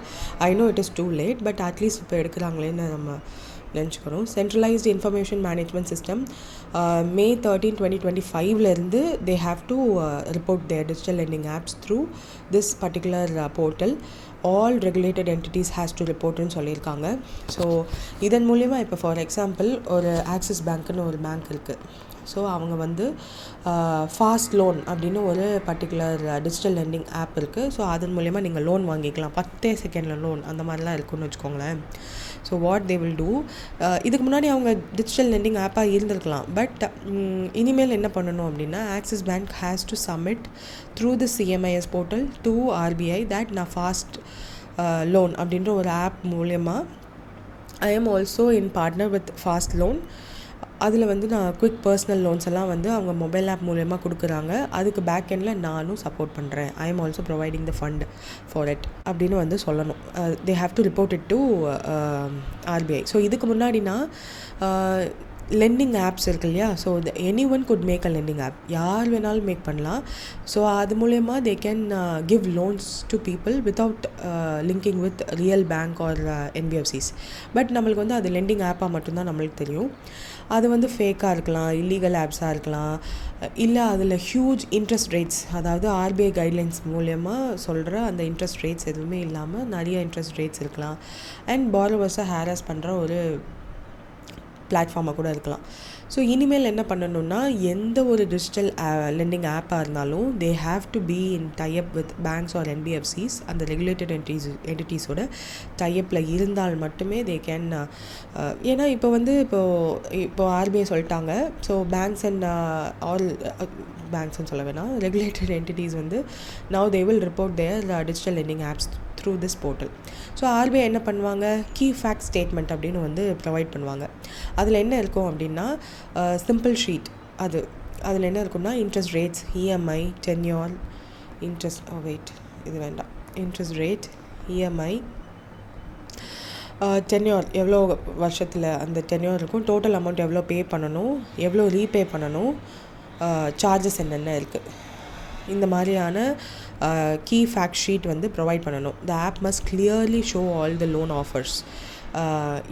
I know it is too late, but at least இப்போ எடுக்கிறாங்களேன்னு நம்ம நினச்சிக்கிறோம். Centralised information management system May 13, 2025 they have to report their digital lending apps through this particular portal. All regulated entities has to ரிப்போர்ட்னு சொல்லியிருக்காங்க. So இதன் மூலிமா இப்போ for example ஒரு ஆக்சிஸ் பேங்க்குன்னு ஒரு பேங்க் இருக்குது. ஸோ அவங்க வந்து ஃபாஸ்ட் லோன் அப்படின்னு ஒரு பர்டிகுலர் டிஜிட்டல் லெண்டிங் ஆப் இருக்குது. ஸோ அதன் மூலயமா நீங்கள் லோன் வாங்கிக்கலாம், 10 செகண்டில் லோன் அந்த மாதிரிலாம் இருக்குன்னு வச்சுக்கோங்களேன். So what they will do, இதுக்கு முன்னாடி அவங்க டிஜிட்டல் லெண்டிங் ஆப்பாக இருந்திருக்கலாம். பட் இனிமேல் என்ன பண்ணணும் அப்படின்னா, axis bank has to submit through the CMIS portal to RBI that நான் ஃபாஸ்ட் லோன் அப்படின்ற ஒரு ஆப் மூலயமா ஐ am also in partner with fast loan. அதில் வந்து நான் குவிக் பர்சனல் லோன்ஸ் எல்லாம் வந்து அவங்க மொபைல் ஆப் மூலயமா கொடுக்குறாங்க. அதுக்கு பேக் எண்டில் நானும் சப்போர்ட் பண்ணுறேன். I am also providing the fund for it அப்படின்னு வந்து சொல்லணும். They have to report it to RBI. So இதுக்கு முன்னாடினா லெண்டிங் ஆப்ஸ் இருக்கு இல்லையா, so any one could make a lending app, யார் வேணாலும் மேக் பண்ணலாம். ஸோ அது மூலயமா they can give loans to people without linking with real bank or NBFCs. But நம்மளுக்கு வந்து அது லெண்டிங் ஆப்பாக மட்டும்தான் நம்மளுக்கு தெரியும். அது வந்து ஃபேக்காக இருக்கலாம், இல்லீகல் ஆப்ஸாக இருக்கலாம், இல்லை அதில் ஹியூஜ் இன்ட்ரெஸ்ட் ரேட்ஸ், அதாவது RBI கைட்லைன்ஸ் மூலயமா சொல்கிற அந்த இன்ட்ரெஸ்ட் ரேட்ஸ் எதுவுமே இல்லாமல் நிறைய இன்ட்ரெஸ்ட் ரேட்ஸ் இருக்கலாம். அண்ட் பாரோவர்ஸை ஹேராஸ் பண்ணுற ஒரு பிளாட்ஃபார்மாக கூட இருக்கலாம். ஸோ இனிமேல் என்ன பண்ணணுன்னா, எந்த ஒரு டிஜிட்டல் லெண்டிங் ஆப்பாக இருந்தாலும் they have to be in tie up with banks or NBFCs, அந்த ரெகுலேட்டட் என்டிட்டிஸோட டைஅப்பில் இருந்தால் மட்டுமே தே கேன். ஏன்னா இப்போ RBI சொல்லிட்டாங்க. ஸோ பேங்க்ஸ் அண்ட் ஆல் பேங்க்ஸ்ன்னு சொல்ல வேணாம், ரெகுலேட்டட் என்டிட்டிஸ் வந்து now they will report their digital lending apps through this portal. So RBI என்ன பண்ணுவாங்க, கீ ஃபேக்ட் ஸ்டேட்மெண்ட் அப்படின்னு வந்து ப்ரொவைட் பண்ணுவாங்க. அதில் என்ன இருக்கும் அப்படின்னா, சிம்பிள் ஷீட், அதில் என்ன இருக்குன்னா, இன்ட்ரெஸ்ட் ரேட்ஸ், EMI, டென்யூர், இது வேண்டாம், இன்ட்ரெஸ்ட் ரேட், EMI, டென்யூர் எவ்வளோ வருஷத்தில் அந்த டென்யூர் இருக்கும், டோட்டல் அமௌண்ட் எவ்வளோ பே பண்ணணும், எவ்வளோ ரீபே பண்ணணும், சார்ஜஸ் என்னென்ன இருக்குது, இந்த மாதிரியான கீ ஃபேக்ட் ஷீட் வந்து ப்ரொவைட் பண்ணணும். The app must clearly show all the loan offers.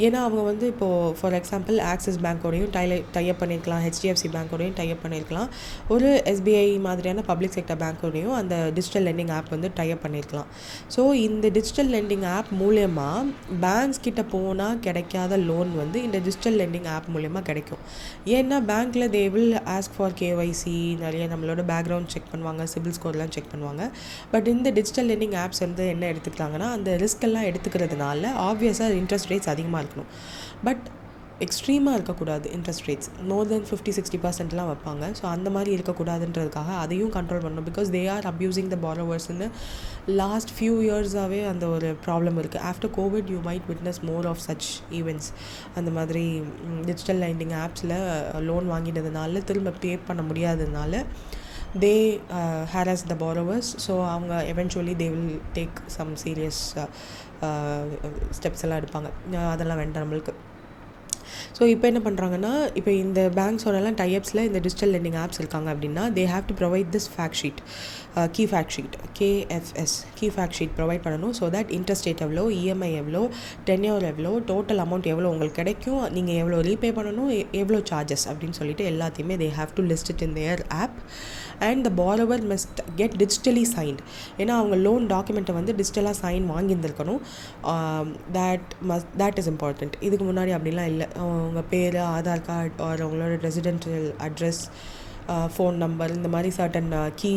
ஏன்னா அவங்க வந்து இப்போது ஃபார் எக்ஸாம்பிள் ஆக்சிஸ் பேங்க்கோடையும் டைஅப் பண்ணியிருக்கலாம், HDFC பேங்க்கோடையும் டைஅப் பண்ணியிருக்கலாம், ஒரு SBI மாதிரியான பப்ளிக் செக்டர் பேங்க்கோடையும் அந்த டிஜிட்டல் லெண்டிங் ஆப் வந்து டைஅப் பண்ணியிருக்கலாம். ஸோ இந்த டிஜிட்டல் லெண்டிங் ஆப் மூலயமா பேங்க்ஸ் கிட்ட போனால் கிடைக்காத லோன் வந்து இந்த டிஜிட்டல் லெண்டிங் ஆப் மூலயமா கிடைக்கும். ஏன்னா பேங்க்கில் they will ask for KYC, நிறைய நம்மளோட பேக்ரவுண்ட் செக் பண்ணுவாங்க, சிபில் ஸ்கோர்லாம் செக் பண்ணுவாங்க. பட் இந்த டிஜிட்டல் லெண்டிங் ஆப்ஸ் வந்து என்ன எடுத்துக்கிட்டாங்கன்னா, அந்த ரிஸ்க் எல்லாம் எடுத்துக்கிறதுனால ஆப்வியஸாக இன்ட்ரெஸ்ட் ரேட்ஸ் அதிகமாக இருக்கணும். பட் எக்ஸ்ட்ரீமாக இருக்கக்கூடாது. இன்ட்ரெஸ்ட் ரேட்ஸ் மோர் தென் 50-60% வைப்பாங்க. ஸோ அந்த மாதிரி இருக்கக்கூடாதுன்றதுக்காக அதையும் கண்ட்ரோல் பண்ணணும். Because they are abusing the பாரோவர்ஸ்ன்னு லாஸ்ட் ஃபியூ இயர்ஸாகவே அந்த ஒரு ப்ராப்ளம் இருக்குது. After Covid you might witness more of such events. அந்த மாதிரி டிஜிட்டல் லெண்டிங் ஆப்ஸில் லோன் வாங்கினதுனால திரும்ப பே பண்ண முடியாததுனால they harass the borrowers. So அவங்க eventually they will take some serious steps எல்லாம் எடுப்பாங்க. அதெல்லாம் வேண்டாம் நம்மளுக்கு. ஸோ இப்போ என்ன பண்ணுறாங்கன்னா, இப்போ இந்த பேங்க்ஸோடலாம் டைஅப்ஸில் இந்த டிஜிட்டல் லெண்டிங் ஆப்ஸ் இருக்காங்க அப்படின்னா they have to provide this fact sheet, key fact sheet, KFS, key fact sheet provide பண்ணணும். ஸோ தட் இன்ட்ரெஸ்ட் ரேட் எவ்வளோ, EMI எவ்வளோ, டென்யூர் எவ்வளோ, டோட்டல் அமௌண்ட் எவ்வளோ உங்களுக்கு கிடைக்கும், நீங்கள் எவ்வளோ ரீபே பண்ணணும், எவ்வளோ சார்ஜஸ் அப்படின்னு சொல்லிட்டு எல்லாத்தையுமே they have to list it in their app. And the borrower must get digitally signed. ஏன்னா அவங்க லோன் டாக்குமெண்ட்டை வந்து டிஜிட்டலாக சைன் வாங்கியிருந்துருக்கணும். that is important. இதுக்கு முன்னாடி அப்படிலாம் இல்லை. அவங்க பேர், ஆதார் கார்டு ஆர் அவங்களோட ரெசிடென்ஷியல் அட்ரஸ், ஃபோன் நம்பர், இந்த மாதிரி சர்டன் கீ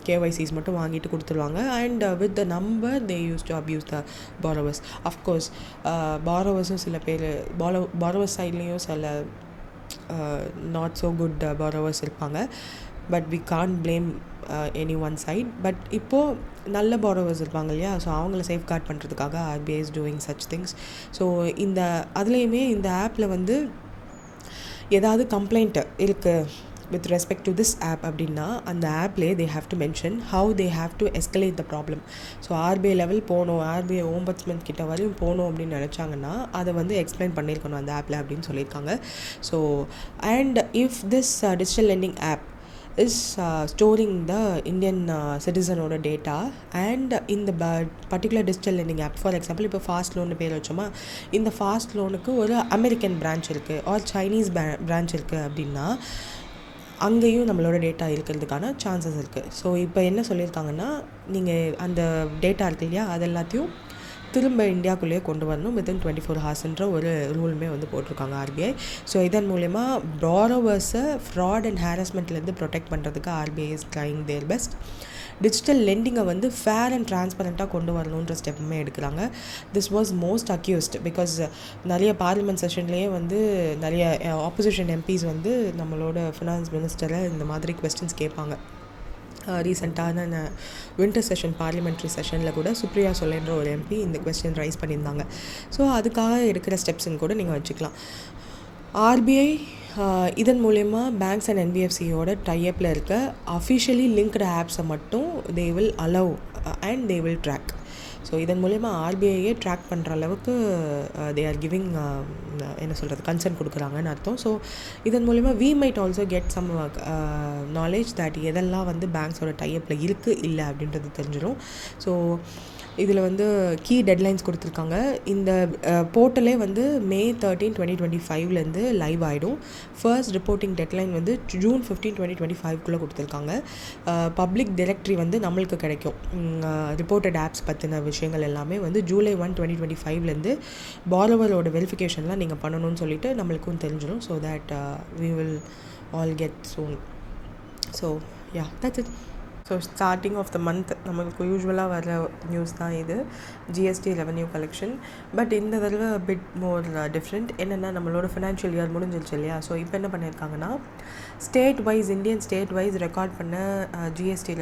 KYCs மட்டும் வாங்கிட்டு கொடுத்துருவாங்க. And with the number they use to abuse the borrowers. Of course borrowersம் சில பேர் borrower சைட்லேயும் சில நாட் ஸோ குட் borrowers இருப்பாங்க. But we can't blame any one side. But இப்போது நல்ல borrowers இருப்பாங்க இல்லையா, ஸோ அவங்கள சேஃப்கார்ட் பண்ணுறதுக்காக RBI is doing such things. So அதுலேயுமே இந்த ஆப்பில் வந்து ஏதாவது கம்ப்ளைண்ட் இருக்குது with respect to this app அப்படின்னா அந்த ஆப்லேயே they have to mention how they have to escalate the problem. So RBI level போகணும், RBI ஓம்பட்ஸ்மேன் கிட்ட வரையும் போகணும் அப்படின்னு நினச்சாங்கன்னா அதை வந்து எக்ஸ்பிளைன் பண்ணியிருக்கணும் அந்த ஆப்பில் அப்படின்னு சொல்லியிருக்காங்க. So and if this digital lending app is storing the Indian citizen-ஓட டேட்டா அண்ட் இந்த particular digital lending app, for example இப்போ ஃபாஸ்ட் லோன் பேர் வச்சோமா, இந்த ஃபாஸ்ட் லோனுக்கு ஒரு அமெரிக்கன் பிரான்ச் இருக்குது ஆர் சைனீஸ் பிரான்ச் இருக்குது அப்படின்னா அங்கேயும் நம்மளோட டேட்டா இருக்கிறதுக்கான சான்சஸ் இருக்குது. ஸோ இப்போ என்ன சொல்லியிருக்காங்கன்னா, நீங்கள் அந்த டேட்டா இருக்கு இல்லையா, அது எல்லாத்தையும் திரும்ப இந்தியாவுக்குள்ளேயே கொண்டு வரணும் வித்தின் 24 ஹார்ஸ்ன்ற ஒரு ரூலுமே வந்து போட்டிருக்காங்க ஆர்பிஐ. ஸோ இதன் மூலயமா ப்ராரோவர்ஸை ஃப்ராட் அண்ட் ஹாரஸ்மெண்ட்லேருந்து ப்ரொடெக்ட் பண்ணுறதுக்கு RBI is trying their best. Digital லெண்டிங்கை வந்து ஃபேர் அண்ட் டிரான்ஸ்பரண்ட்டாக கொண்டு வரணுன்ற ஸ்டெப்புமே எடுக்கிறாங்க. This was most accused because நிறைய பார்லிமெண்ட் செஷன்லேயே வந்து நிறைய ஆப்போசிஷன் எம்பிஸ் வந்து நம்மளோட ஃபினான்ஸ் மினிஸ்டரை இந்த மாதிரி கொஸ்டின்ஸ் கேட்பாங்க. ரீசெண்டான வின்டர் செஷன் பார்லிமெண்ட்ரி செஷனில் கூட சுப்ரியா சொலேன்ற ஒரு எம்பி இந்த கொஸ்டின் ரைஸ் பண்ணியிருந்தாங்க. ஸோ அதுக்காக எடுக்கிற ஸ்டெப்ஸ்ன்னு கூட நீங்கள் வச்சுக்கலாம். ஆர்பிஐ இதன் மூலயமா பேங்க்ஸ் அண்ட் என்பிஎஃப்சியோட டைப்பில் இருக்க அஃபிஷியலி லிங்க்டு ஆப்ஸை மட்டும் they will allow and they will track. So இதன் மூலயமா ஆர்பிஐயே ட்ராக் பண்ணுற அளவுக்கு தே ஆர் கிவிங் என்ன சொல்கிறது கன்சர்ன் கொடுக்குறாங்கன்னு அர்த்தம். ஸோ இதன் மூலயமா we might also get some knowledge that எதெல்லாம் வந்து பேங்க்ஸோட டைப்பில் இருக்குது இல்லை அப்படின்றது தெரிஞ்சிடும். ஸோ இதில் வந்து கீ டெட்லைன்ஸ் கொடுத்துருக்காங்க. இந்த போர்ட்டலே வந்து May 13, 2025 லைவ் ஆகிடும். ஃபர்ஸ்ட் ரிப்போர்ட்டிங் டெட்லைன் வந்து June 15, 2025 கொடுத்துருக்காங்க. பப்ளிக் டைரக்டரி வந்து நம்மளுக்கு கிடைக்கும். ரிப்போர்ட்டட் ஆப்ஸ் பற்றின விஷயங்கள் எல்லாமே வந்து July 1, 2025 பாரோவரோட வெரிஃபிகேஷன்லாம் நீங்கள் பண்ணணும்னு சொல்லிட்டு நம்மளுக்கும் தெரிஞ்சிடும். So that we will all get soon. So yeah, that's it. So starting of the month நம்மளுக்கு யூஸ்வலாக வர நியூஸ் தான் இது, ஜிஎஸ்டி ரெவன்யூ கலெக்ஷன். பட் இந்த தடவை பிட் மோர் டிஃப்ரெண்ட். என்னென்னா நம்மளோட ஃபினான்ஷியல் இயர் முடிஞ்சிருச்சு இல்லையா. ஸோ இப்போ என்ன பண்ணியிருக்காங்கன்னா, state wise Indian state wise record பண்ண ஜிஎஸ்டி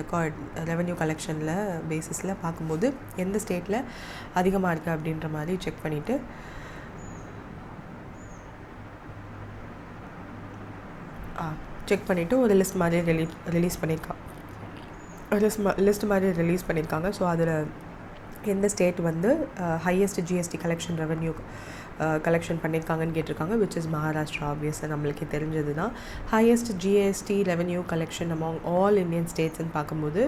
ரெவன்யூ கலெக்ஷனில் பேசிஸில் பார்க்கும்போது எந்த ஸ்டேட்டில் அதிகமாக இருக்குது அப்படின்ற மாதிரி செக் பண்ணிவிட்டு ஒரு லிஸ்ட் மாதிரி ரிலீஸ் பண்ணியிருக்காங்க. லிஸ்ட் மாதிரி ரிலீஸ் பண்ணியிருக்காங்க. ஸோ அதில் எந்த ஸ்டேட் வந்து highest GST collection revenue collection பண்ணியிருக்காங்கன்னு கேட்டிருக்காங்க. Which is Maharashtra. ஆப்வியஸாக நம்மளுக்கே தெரிஞ்சது தான். Highest GST revenue collection among all Indian ஸ்டேட்ஸ்ன்னு பார்க்கும்போது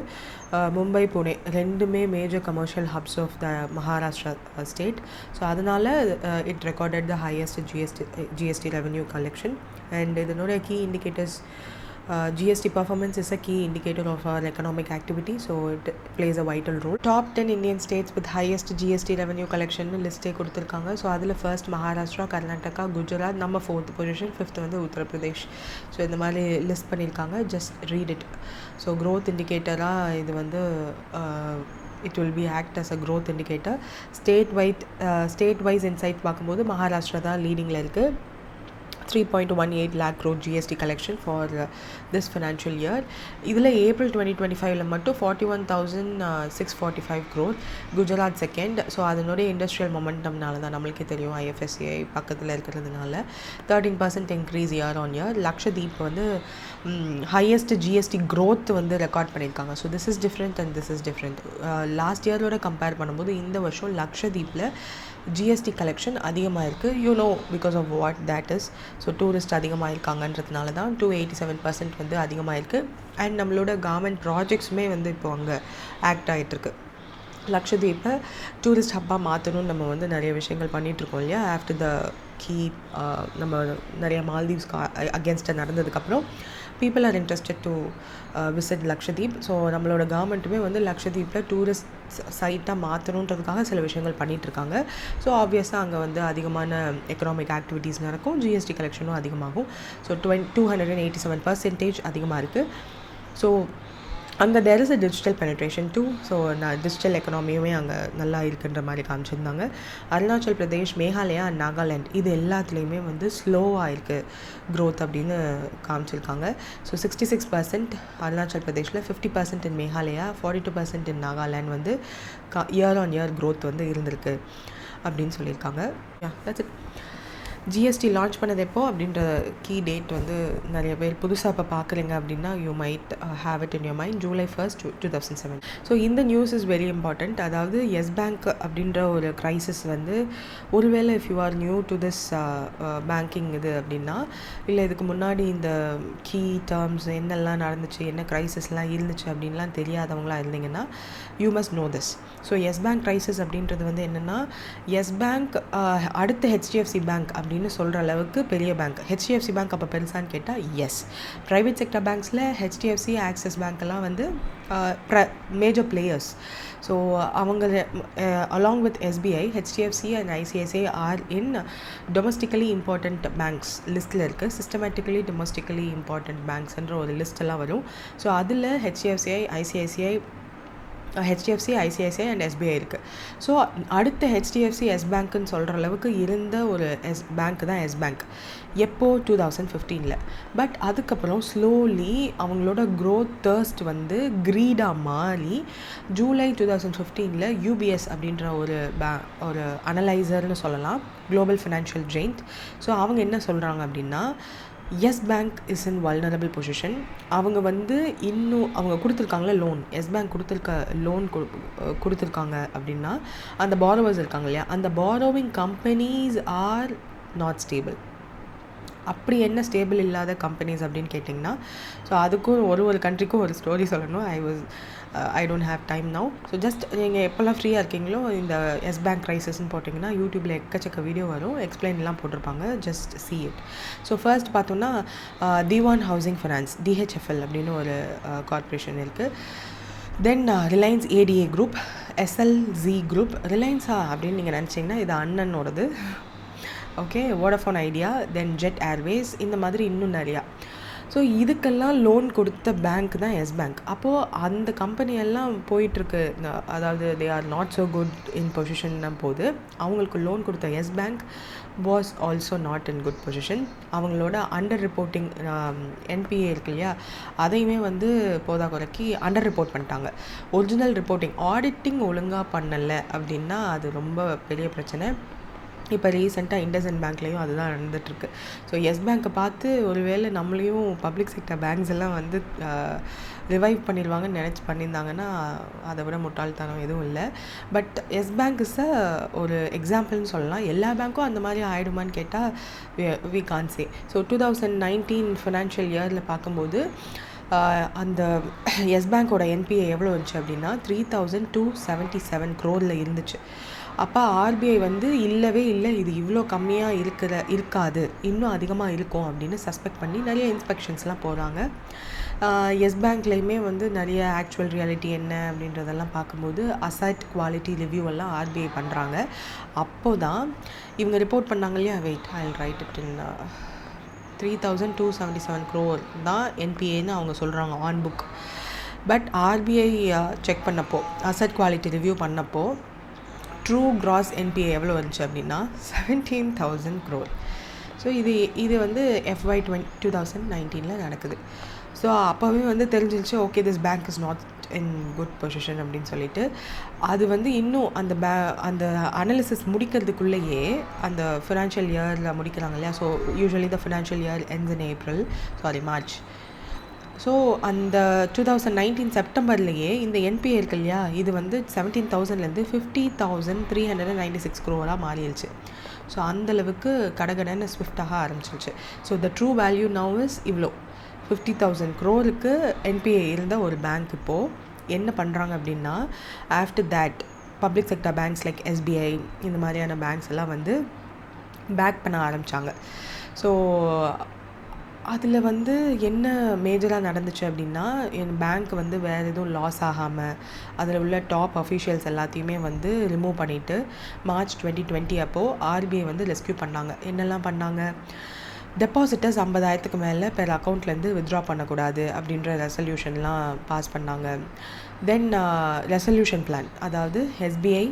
மும்பை, புனே ரெண்டுமே major commercial hubs of the Maharashtra state. So அதனால் it recorded the highest GST revenue collection. And இதனோட key indicators, GST performance is a key indicator of our economic activity, so it plays a vital role. Top 10 Indian states with highest GST revenue collection லிஸ்ட்டே கொடுத்துருக்காங்க. So அதில் first Maharashtra, Karnataka, Gujarat, நம்ம 4th position, 5th வந்து Uttar Pradesh. So இந்த மாதிரி list பண்ணியிருக்காங்க. Just read it. So growth இண்டிகேட்டராக இது வந்து it will be act as a growth indicator. State wise insight பார்க்கும்போது மகாராஷ்டிரா தான் லீடிங்கில் இருக்குது. 3.18 lakh crore GST collection for this financial year. இதில் ஏப்ரல் 2025 மட்டும் 41,645 crore. குஜராத் செகண்ட். ஸோ அதனுடைய இண்டஸ்ட்ரியல் மொமெண்டம்னால தான் நம்மளுக்கே தெரியும், IFSCI பக்கத்தில் இருக்கிறதுனால 13% increase year on year. Lakshadweep வந்து ஹையஸ்ட் ஜிஎஸ்டி க்ரோத் வந்து ரெக்கார்ட் பண்ணியிருக்காங்க. So this is different and this is different. Last இயரோட கம்பேர் பண்ணும்போது இந்த வருஷம் லக்ஷதீப்பில் ஜிஎஸ்டி கலெக்ஷன் அதிகமாக இருக்குது. Because of what that is. So tourist அதிகமாக இருக்காங்கன்றதுனால தான் 287% வந்து அதிகமாக இருக்குது. அண்ட் நம்மளோட கவர்மெண்ட் ப்ராஜெக்ட்ஸுமே வந்து இப்போ அங்கே ஆக்ட் ஆகிட்டுருக்கு. லக்ஷதீப்பை டூரிஸ்ட் ஹப்பாக மாற்றணும்னு நம்ம வந்து நிறைய விஷயங்கள் பண்ணிகிட்ருக்கோம் இல்லையா. ஆஃப்டர் த நம்ம நிறைய மால்தீவ்ஸ்க்கு அகேன்ஸ்டாக நடந்ததுக்கப்புறம் people are interested to visit Lakshadweep. So நம்மளோட கவர்மெண்ட்டுமே வந்து லக்ஷதீப்பில் டூரிஸ்ட் சைட்டாக மாற்றணுன்றதுக்காக சில விஷயங்கள் பண்ணிகிட்ருக்காங்க. ஸோ ஆப்வியஸாக அங்கே வந்து அதிகமான எக்கனாமிக் ஆக்டிவிட்டீஸ் நடக்கும், ஜிஎஸ்டி கலெக்ஷனும் அதிகமாகும். ஸோ 287% அதிகமாக இருக்குது. ஸோ அங்கே there is a digital penetration too. So digital எக்கனாமியுமே அங்கே நல்லா இருக்குன்ற மாதிரி காமிச்சிருந்தாங்க. அருணாச்சல் பிரதேஷ், மேகாலயா அண்ட் நாகாலாண்ட் இது எல்லாத்துலேயுமே வந்து ஸ்லோவாக இருக்குது க்ரோத் அப்படின்னு காமிச்சிருக்காங்க. ஸோ 66% அருணாச்சல் பிரதேஷில், 50% இன் மேகாலயா, 42% இன் நாகாலாண்ட் வந்து இயர் ஆன் இயர் க்ரோத் வந்து இருந்திருக்கு அப்படின்னு சொல்லியிருக்காங்க. that's it. ஜிஎஸ்டி லான்ச் பண்ணது எப்போ அப்படின்ற கீ டேட் வந்து நிறைய பேர் புதுசாக இப்போ பார்க்குறீங்க அப்படின்னா you might have it in your mind. July 1st, 2007. So இந்த நியூஸ் இஸ் வெரி இம்பார்ட்டண்ட். அதாவது எஸ் பேங்க் அப்படின்ற ஒரு க்ரைசிஸ் வந்து ஒருவேளை if you are new to this banking இது அப்படின்னா, இல்லை இதுக்கு முன்னாடி இந்த கீ டேர்ம்ஸ் என்னெல்லாம் நடந்துச்சு, என்ன க்ரைசிஸ்லாம் இருந்துச்சு அப்படின்லாம் தெரியாதவங்களாக இருந்தீங்கன்னா you must know this. So Yes bank crisis அப்படின்றது வந்து என்னென்னா, எஸ் பேங்க் அடுத்த HDFC பேங்க் அப்படின்னு அப்படின்னு சொல்கிற அளவுக்கு பெரிய பேங்க். ஹெச்டிஎஃப்சி பேங்க் அப்போ பெருசான்னு கேட்டால் எஸ். ப்ரைவேட் செக்டர் பேங்க்ஸில் ஹெச்டிஎஃப்சி, ஆக்சிஸ் பேங்க்கெல்லாம் வந்து மேஜர் பிளேயர்ஸ். ஸோ அவங்க along with SBI, HDFC and ICICI are in domestically important banks லிஸ்ட்டில் இருக்குது. சிஸ்டமேட்டிக்கலி டொமஸ்டிக்கலி இம்பார்ட்டண்ட் பேங்க்ஸ்ன்ற ஒரு லிஸ்ட்டெல்லாம் வரும். ஸோ அதில் ஹெச்டிஎஃப்சி, ஐசிஐசிஐ அண்ட் எஸ்பிஐ இருக்குது. ஸோ அடுத்த ஹெச்டிஎஃப்சி எஸ் பேங்க்குன்னு சொல்கிற அளவுக்கு இருந்த ஒரு பேங்க் தான் எஸ் பேங்க். எப்போது 2015. பட் அதுக்கப்புறம் ஸ்லோலி அவங்களோட க்ரோத் தர்ஸ்ட் வந்து க்ரீடாக மாறி ஜூலை 2015 யூபிஎஸ் அப்படின்ற ஒரு அனலைசர்னு சொல்லலாம், குளோபல் ஃபினான்ஷியல் ஜெயிண்ட். ஸோ அவங்க என்ன சொல்கிறாங்க அப்படின்னா, Yes bank is in vulnerable position. அவங்க வந்து இன்னும் அவங்க கொடுத்துருக்காங்களே லோன், எஸ் பேங்க் கொடுத்துருக்காங்க அப்படின்னா அந்த பாரோவர்ஸ் இருக்காங்க இல்லையா, அந்த borrowing companies are not stable. அப்படி என்ன ஸ்டேபிள் இல்லாத கம்பெனிஸ் அப்படின்னு கேட்டிங்கன்னா, ஸோ அதுக்கும் ஒரு கண்ட்ரிக்கும் ஒரு ஸ்டோரி சொல்லணும். I don't have time now. So just நீங்கள் எப்போல்லாம் ஃப்ரீயாக இருக்கீங்களோ இந்த எஸ் பேங்க் க்ரைசிஸ்ன்னு போட்டிங்கன்னா யூடியூப்பில் எக்கச்சக்க வீடியோ வரும், எக்ஸ்பிளைன்லாம் போட்டிருப்பாங்க, just see it. So first பார்த்தோன்னா திவான் ஹவுசிங் ஃபைனான்ஸ், டிஹெச்எஃப்எல் அப்படின்னு ஒரு கார்ப்பரேஷன் இருக்குது. தென் Reliance ATA group, SLG group. ரிலையன்ஸா அப்படின்னு நீங்கள் நினச்சிங்கன்னா இது அண்ணனோடது. ஓகே, வோடஃபோன் ஐடியா, தென் ஜெட் ஏர்வேஸ், இந்த மாதிரி இன்னும் நிறையா. ஸோ இதுக்கெல்லாம் லோன் கொடுத்த பேங்க் தான் எஸ் பேங்க். அப்போது அந்த கம்பெனியெல்லாம் போயிட்டுருக்கு, அதாவது they are not so good in position போது அவங்களுக்கு லோன் கொடுத்த Yes bank was also not in good position. அவங்களோட அண்டர் ரிப்போர்ட்டிங் என்பிஏ இருக்கு இல்லையா, அதையுமே வந்து போதா குறைக்கி அண்டர் ரிப்போர்ட் பண்ணிட்டாங்க. ஒரிஜினல் ரிப்போர்ட்டிங், ஆடிட்டிங் ஒழுங்காக பண்ணலை அப்படின்னா அது ரொம்ப பெரிய பிரச்சனை. இப்போ ரீசெண்டாக இண்டஸ்இண்ட் பேங்க்லேயும் அதுதான் நடந்துகிட்ருக்கு. ஸோ எஸ் பேங்க்கை பார்த்து ஒருவேளை நம்மளையும் பப்ளிக் செக்டர் பேங்க்ஸ் எல்லாம் வந்து ரிவைவ் பண்ணிடுவாங்கன்னு நினச்சி பண்ணியிருந்தாங்கன்னா அதை விட முட்டாள்தனம் எதுவும் இல்லை. பட் எஸ் பேங்க் இஸ் ஒரு எக்ஸாம்பிள்னு சொல்லலாம். எல்லா பேங்க்கும் அந்த மாதிரி ஆகிடுமான்னு கேட்டால் we can say. So 2019 financial இயரில் பார்க்கும்போது அந்த எஸ் பேங்க்கோட என்பிஏ எவ்வளோ இருந்துச்சு அப்படின்னா 3277 crore இருந்துச்சு. அப்போ ஆர்பிஐ வந்து இல்லவே இல்லை, இது இவ்வளோ கம்மியாக இருக்காது, இன்னும் அதிகமாக இருக்கும் அப்படின்னு சஸ்பெக்ட் பண்ணி நிறைய இன்ஸ்பெக்ஷன்ஸ்லாம் போகிறாங்க. எஸ் பேங்க்லேயுமே வந்து நிறைய ஆக்சுவல் ரியாலிட்டி என்ன அப்படின்றதெல்லாம் பார்க்கும்போது அசட் குவாலிட்டி ரிவ்யூ எல்லாம் ஆர்பிஐ பண்ணுறாங்க. அப்போ தான் இவங்க ரிப்போர்ட் பண்ணாங்க இல்லையா, wait I will write it in 3277 crore தான் என்பிஏன்னு அவங்க சொல்கிறாங்க on book. But RBI check பண்ணப்போ, அசட் குவாலிட்டி ரிவ்யூ பண்ணப்போ ட்ரூ கிராஸ் என்பிஏ எவ்வளோ வந்துச்சு அப்படின்னா 17,000 crore. ஸோ இது வந்து FY 2019 நடக்குது. ஸோ அப்போவே வந்து தெரிஞ்சிருச்சு, okay this bank is not in good position அப்படின்னு சொல்லிட்டு. அது வந்து இன்னும் அந்த அனாலிசிஸ் முடிக்கிறதுக்குள்ளேயே அந்த ஃபினான்ஷியல் இயரில் முடிக்கிறாங்க இல்லையா. So usually the financial year ends in March. So அந்த 2019 செப்டம்பர்லேயே இந்த என்பிஏ இருக்கு இல்லையா, இது வந்து 17,000 50,396 crore மாறிடுச்சு. ஸோ அந்தளவுக்கு கடகடன்னு ஸ்விஃப்டாக ஆரம்பிச்சிருச்சு. So the true value now is இவ்வளோ 50,000 crore என்பிஏ இருந்த ஒரு பேங்க் இப்போது என்ன பண்ணுறாங்க அப்படின்னா, after that public sector banks like SBI இந்த மாதிரியான பேங்க்ஸ் எல்லாம் வந்து பேக் பண்ண ஆரம்பித்தாங்க. ஸோ அதில் வந்து என்ன மேஜராக நடந்துச்சு அப்படின்னா, என் பேங்க் வந்து வேறு எதுவும் லாஸ் ஆகாமல் அதில் உள்ள டாப் அஃபீஷியல்ஸ் எல்லாத்தையுமே வந்து ரிமூவ் பண்ணிவிட்டு மார்ச் 2020 அப்போது ஆர்பிஐ வந்து ரெஸ்க்யூ பண்ணாங்க. என்னெல்லாம் பண்ணாங்க, டெபாசிட்டர்ஸ் 50,000க்கு மேலே பெர் அக்கௌண்ட்லேருந்து வித்ட்ரா பண்ணக்கூடாது அப்படின்ற ரெசல்யூஷன்லாம் பாஸ் பண்ணாங்க. தென் ரெசல்யூஷன் பிளான், அதாவது எஸ்பிஐ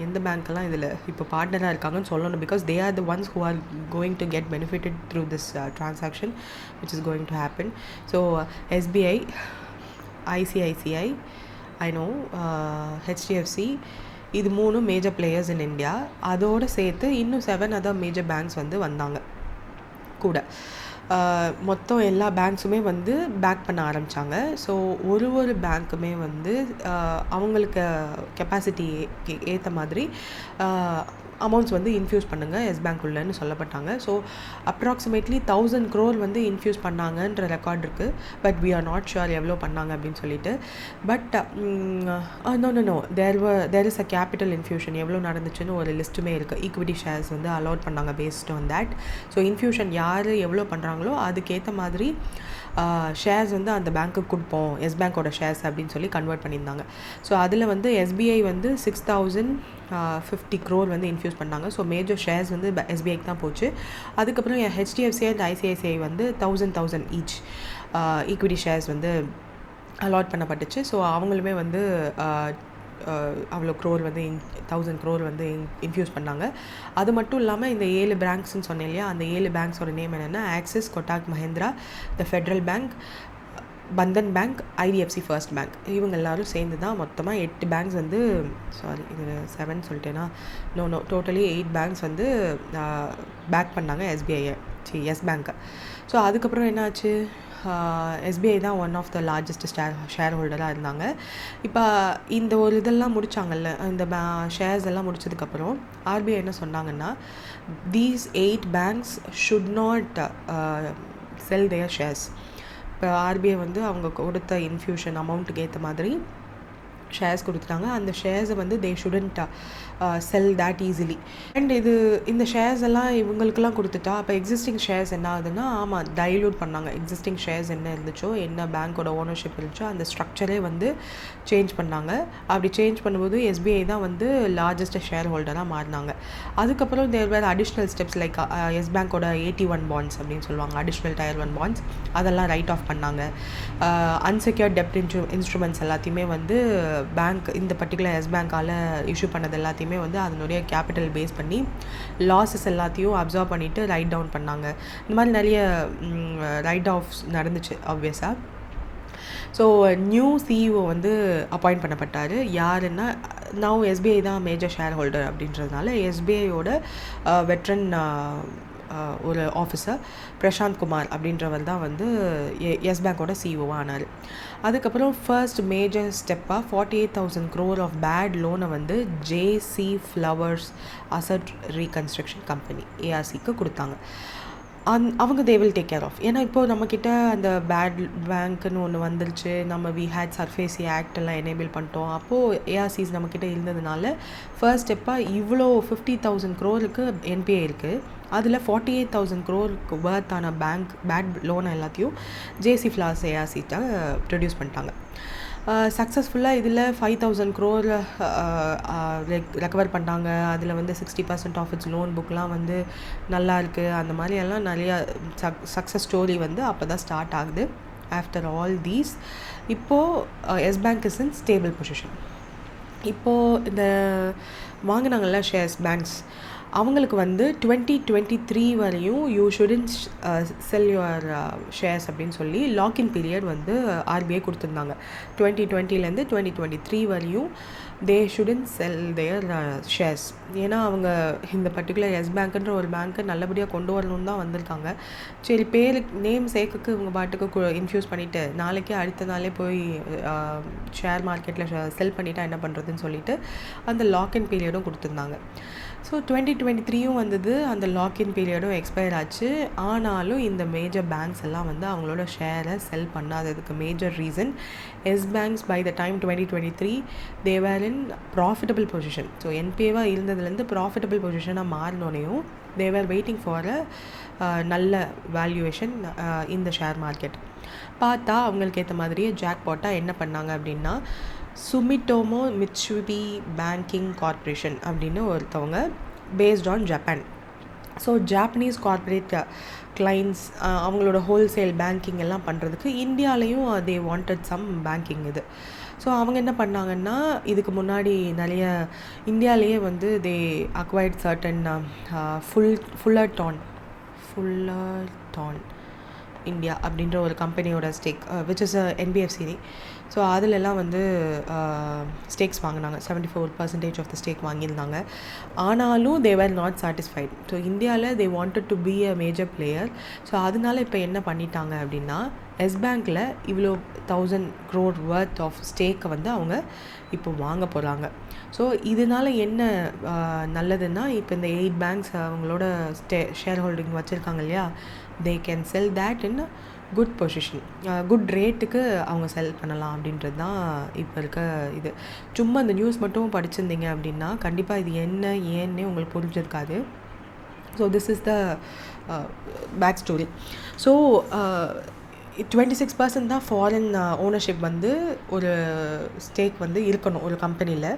எந்த பேங்க்கெல்லாம் இதில் இப்போ பார்ட்னராக இருக்காங்கன்னு சொல்லணும், because they are the ones who are going to get benefited through this transaction which is going to happen. So SBI, ICICI, I know, HDFC, இது 3 மேஜர் பிளேயர்ஸ் இன் இந்தியா. அதோடு சேர்த்து இன்னும் 7 அதர் மேஜர் பேங்க்ஸ் வந்து வந்தாங்க கூட. மொத்தம் எல்லா பேங்க்ஸுமே வந்து பேக் பண்ண ஆரம்பித்தாங்க. ஸோ ஒரு பேங்க்குமே வந்து அவங்களுக்கு கெப்பாசிட்டிக்கு ஏற்ற மாதிரி அமௌண்ட்ஸ் வந்து இன்ஃப்யூஸ் பண்ணுங்கள் எஸ் பேங்க் உள்ளன்னு சொல்லப்பட்டாங்க. ஸோ அப்ராக்சிமேட்லி 1000 crore வந்து இன்ஃப்யூஸ் பண்ணாங்கன்ற ரெக்கார்ட் இருக்குது. But we are not sure எவ்வளோ பண்ணாங்க அப்படின்னு சொல்லிட்டு. But no there is a capital infusion எவ்வளோ நடந்துச்சுன்னு ஒரு லிஸ்ட்டுமே இருக்குது. ஈக்விட்டி ஷேர்ஸ் வந்து அலோட் பண்ணாங்க based on that. So infusion யார் எவ்வளோ பண்ணுறாங்களோ அதுக்கேற்ற மாதிரி ஷேர்ஸ் வந்து அந்த பேங்க்குக்கு கொடுப்போம், எஸ் பேங்க்கோட ஷேர்ஸ் அப்படின்னு சொல்லி கன்வெர்ட் பண்ணியிருந்தாங்க. ஸோ அதில் வந்து எஸ்பிஐ வந்து 6050 crore வந்து இன்ஃப்யூஸ் பண்ணாங்க. ஸோ மேஜர் ஷேர்ஸ் வந்து எஸ்பிஐக்கு தான் போச்சு. அதுக்கப்புறம் ஹெச்டிஎஃப்சி அண்ட் ஐசிஐசிஐ வந்து 1000 ஈச் ஈக்விட்டி ஷேர்ஸ் வந்து அலாட் பண்ணப்பட்டுச்சு. ஸோ அவங்களுமே வந்து அவ்வளோ க்ரோர் வந்து 1000 crore வந்து இன்ஃப்யூஸ் பண்ணாங்க. அது மட்டும் இல்லாமல் இந்த 7 பேங்க்ஸ்ன்னு சொன்னேன் இல்லையா, அந்த 7 பேங்க்ஸோட நேம் என்னென்னா Axis, Kotak Mahindra, the Federal Bank, Bandhan Bank, IDFC First Bank. இவங்க எல்லோரும் சேர்ந்து தான் மொத்தமாக 8 பேங்க்ஸ் வந்து இது 7 சொல்லிட்டேன்னா டோட்டலி 8 பேங்க்ஸ் வந்து பேக் பண்ணாங்க எஸ்பிஐயை எஸ் பேங்க்கை. ஸோ அதுக்கப்புறம் என்னாச்சு, எஸ்பிஐ தான் one of the largest share ஹோல்டராக இருந்தாங்க. இப்போ இந்த ஒரு இதெல்லாம் முடித்தாங்கல்ல, இந்த ஷேர்ஸ் எல்லாம் முடிச்சதுக்கப்புறம் ஆர்பிஐ என்ன சொன்னாங்கன்னா, these 8 banks should not sell their shares. இப்போ ஆர்பிஐ வந்து அவங்க கொடுத்த இன்ஃப்யூஷன் அமௌண்ட்டுக்கு ஏற்ற மாதிரி ஷேர்ஸ் கொடுத்துட்டாங்க. அந்த ஷேர்ஸை வந்து they shouldn't sell that easily. And இந்த ஷேர்ஸ் எல்லாம் இவங்களுக்கெல்லாம் கொடுத்துட்டா அப்போ எக்ஸிஸ்டிங் ஷேர்ஸ் என்ன ஆகுதுன்னா, ஆமாம் டைல்யூட் பண்ணாங்க. எக்ஸிஸ்டிங் ஷேர்ஸ் என்ன இருந்துச்சோ, என்ன பேங்க்கோட ஓனர்ஷிப் இருந்துச்சோ அந்த ஸ்ட்ரக்சரே வந்து சேஞ்ச் பண்ணாங்க. அப்படி சேஞ்ச் பண்ணும்போது எஸ்பிஐ தான் வந்து லார்ஜஸ்ட் ஷேர் ஹோல்டராக மாறினாங்க. அதுக்கப்புறம் there were additional steps like Yes பேங்க்கோட 81 பாண்ட்ஸ் அப்படின்னு சொல்லுவாங்க, அடிஷ்னல் Tier 1 பாண்ட்ஸ், அதெல்லாம் ரைட் ஆஃப் பண்ணாங்க. அன்செக்யூர்ட் டெப்ட் இன்ஸ்ட்ருமெண்ட்ஸ் எல்லாத்தையுமே வந்து பேங்க் இந்த பர்டிகுலர் எஸ் பேங்க்கால் இஷ்யூ பண்ணது எல்லாத்தையுமே வந்து அதனுடைய கேபிட்டல் பேஸ் பண்ணி லாஸஸ் எல்லாத்தையும் அப்சர்வ் பண்ணிவிட்டு ரைட் டவுன் பண்ணாங்க. இந்த மாதிரி நிறைய ரைட் ஆஃப்ஸ் நடந்துச்சு ஆப்வியஸாக. ஸோ நியூ சிஇஓ வந்து அப்பாயிண்ட் பண்ணப்பட்டார். யாருன்னா நவ் எஸ்பிஐ தான் மேஜர் ஷேர் ஹோல்டர் அப்படின்றதுனால எஸ்பிஐயோட வெட்ரன் ஒரு ஆஃபீஸர் பிரசாந்த் குமார் அப்படின்றவர் தான் வந்து எஸ் பேங்க்கோட சிஇஓவாக ஆனார். அதுக்கப்புறம் ஃபர்ஸ்ட் மேஜர் ஸ்டெப்பாக 48,000 crore ஆஃப் பேட் லோனை வந்து JC flowers asset reconstruction company ஏஆர்சிக்கு கொடுத்தாங்க. அவங்க they will take care of. ஏன்னா இப்போது நம்மக்கிட்ட அந்த பேட் பேங்க்குன்னு ஒன்று வந்துருச்சு, நம்ம வி ஹேட் சர்ஃபேசி ஆக்ட் எல்லாம் எனேபிள் பண்ணிட்டோம். அப்போது ஏஆர்சிஸ் நம்மக்கிட்ட இருந்ததுனால ஃபர்ஸ்ட் ஸ்டெப்பாக இவ்வளோ 50,000 crore என்பிஏ இருக்குது. அதில் 48,000 crore வர்த்தான பேட் லோனை எல்லாத்தையும் ஜேசி ஃப்ளாஸ் ஏஆர்சிட்ட ப்ரொடியூஸ் பண்ணிட்டாங்க. சக்ஸஸ்ஃபுல்லாக இதில் 5,000 crore ரெக்கவர் பண்ணாங்க. அதில் வந்து 60% ஆஃப் இட்ஸ் லோன் புக்லாம் வந்து நல்லா இருக்குது. அந்த மாதிரி எல்லாம் நிறையா சக்ஸஸ் ஸ்டோரி வந்து அப்போ தான் ஸ்டார்ட் ஆகுது. ஆஃப்டர் ஆல் தீஸ் இப்போது Yes bank is in stable position. இப்போது இந்த வாங்கினாங்கள்ல ஷேர்ஸ் பேங்க்ஸ், அவங்களுக்கு வந்து 2023 வரையும் you shouldn't sell your shares அப்படின்னு சொல்லி லாக்இன் பீரியட் வந்து ஆர்பிஐ கொடுத்துருந்தாங்க. 2020லேருந்து 2023 வரையும் தே ஷுடன்ட் செல் தேர் ஷேர்ஸ். ஏன்னா அவங்க இந்த பர்டிகுலர் எஸ் பேங்க்குன்ற ஒரு பேங்க்கு நல்லபடியாக கொண்டு வரணும்னு தான் வந்திருக்காங்க. சரி, பேருக்கு நேம் சேர்க்குக்கு இவங்க பாட்டுக்கு இன்ஃப்யூஸ் பண்ணிவிட்டு நாளைக்கே அடுத்த நாளே போய் ஷேர் மார்க்கெட்டில் செல் பண்ணிட்டா என்ன பண்ணுறதுன்னு சொல்லிட்டு அந்த லாக்இன் பீரியடும் கொடுத்துருந்தாங்க. ஸோ 2023யும் வந்தது, அந்த லாக்இன் பீரியடும் எக்ஸ்பயர் ஆச்சு. ஆனாலும் இந்த மேஜர் பேங்க்ஸ் எல்லாம் வந்து அவங்களோட ஷேரை செல் பண்ணாததுக்கு major reason Yes banks by the time 2023 they were in profitable position. So என்பிஏவாக இருந்ததுலேருந்து ப்ராஃபிட்டபிள் பொசிஷனாக மாறினோனையும் they were waiting for a நல்ல வேல்யூவேஷன் இந்த ஷேர் மார்க்கெட். பார்த்தா அவங்களுக்கு ஏற்ற மாதிரியே ஜாக் பாட்டாக என்ன பண்ணாங்க அப்படின்னா, சுமிட்டோமோ மிட்சுபி பேங்கிங் கார்ப்பரேஷன் அப்படின்னு ஒருத்தவங்க based on Japan. So Japanese corporate clients அவங்களோட ஹோல்சேல் பேங்கிங் எல்லாம் பண்ணுறதுக்கு இந்தியாவிலையும் தே வாண்டட் சம் பேங்கிங் இது. ஸோ அவங்க என்ன பண்ணாங்கன்னா, இதுக்கு முன்னாடி நிறைய இந்தியாவிலேயே வந்து they acquired certain Fullerton India அப்படின்ற ஒரு கம்பெனியோட stake which is NBFC. So அதிலெல்லாம் வந்து ஸ்டேக்ஸ் வாங்கினாங்க. 74% ஆஃப் த ஸ்டேக் வாங்கியிருந்தாங்க. ஆனாலும் தே வேர் நாட் சாட்டிஸ்ஃபைட். ஸோ இந்தியாவில் they wanted to be a major player. So அதனால இப்போ என்ன பண்ணிட்டாங்க அப்படின்னா, எஸ் பேங்க்கில் இவ்வளோ 1000 crore worth ஆஃப் ஸ்டேக்கை வந்து அவங்க இப்போ வாங்க போகிறாங்க. ஸோ இதனால் என்ன நல்லதுன்னா, இப்போ இந்த 8 பேங்க்ஸ் அவங்களோட ஷேர் ஹோல்டிங் வச்சுருக்காங்க இல்லையா, தே can sell that in good position, good ரேட்டுக்கு அவங்க செல் பண்ணலாம் அப்படின்றது தான் இப்போ இருக்க இது. சும்மா இந்த நியூஸ் மட்டும் படிச்சிருந்தீங்க அப்படின்னா கண்டிப்பாக இது என்ன ஏன்னே உங்களுக்கு புரிஞ்சிருக்காது. So this is the back story. So 26% தான் ஃபாரின் ஓனர்ஷிப் வந்து ஒரு ஸ்டேக் வந்து இருக்கணும் ஒரு கம்பெனியில்.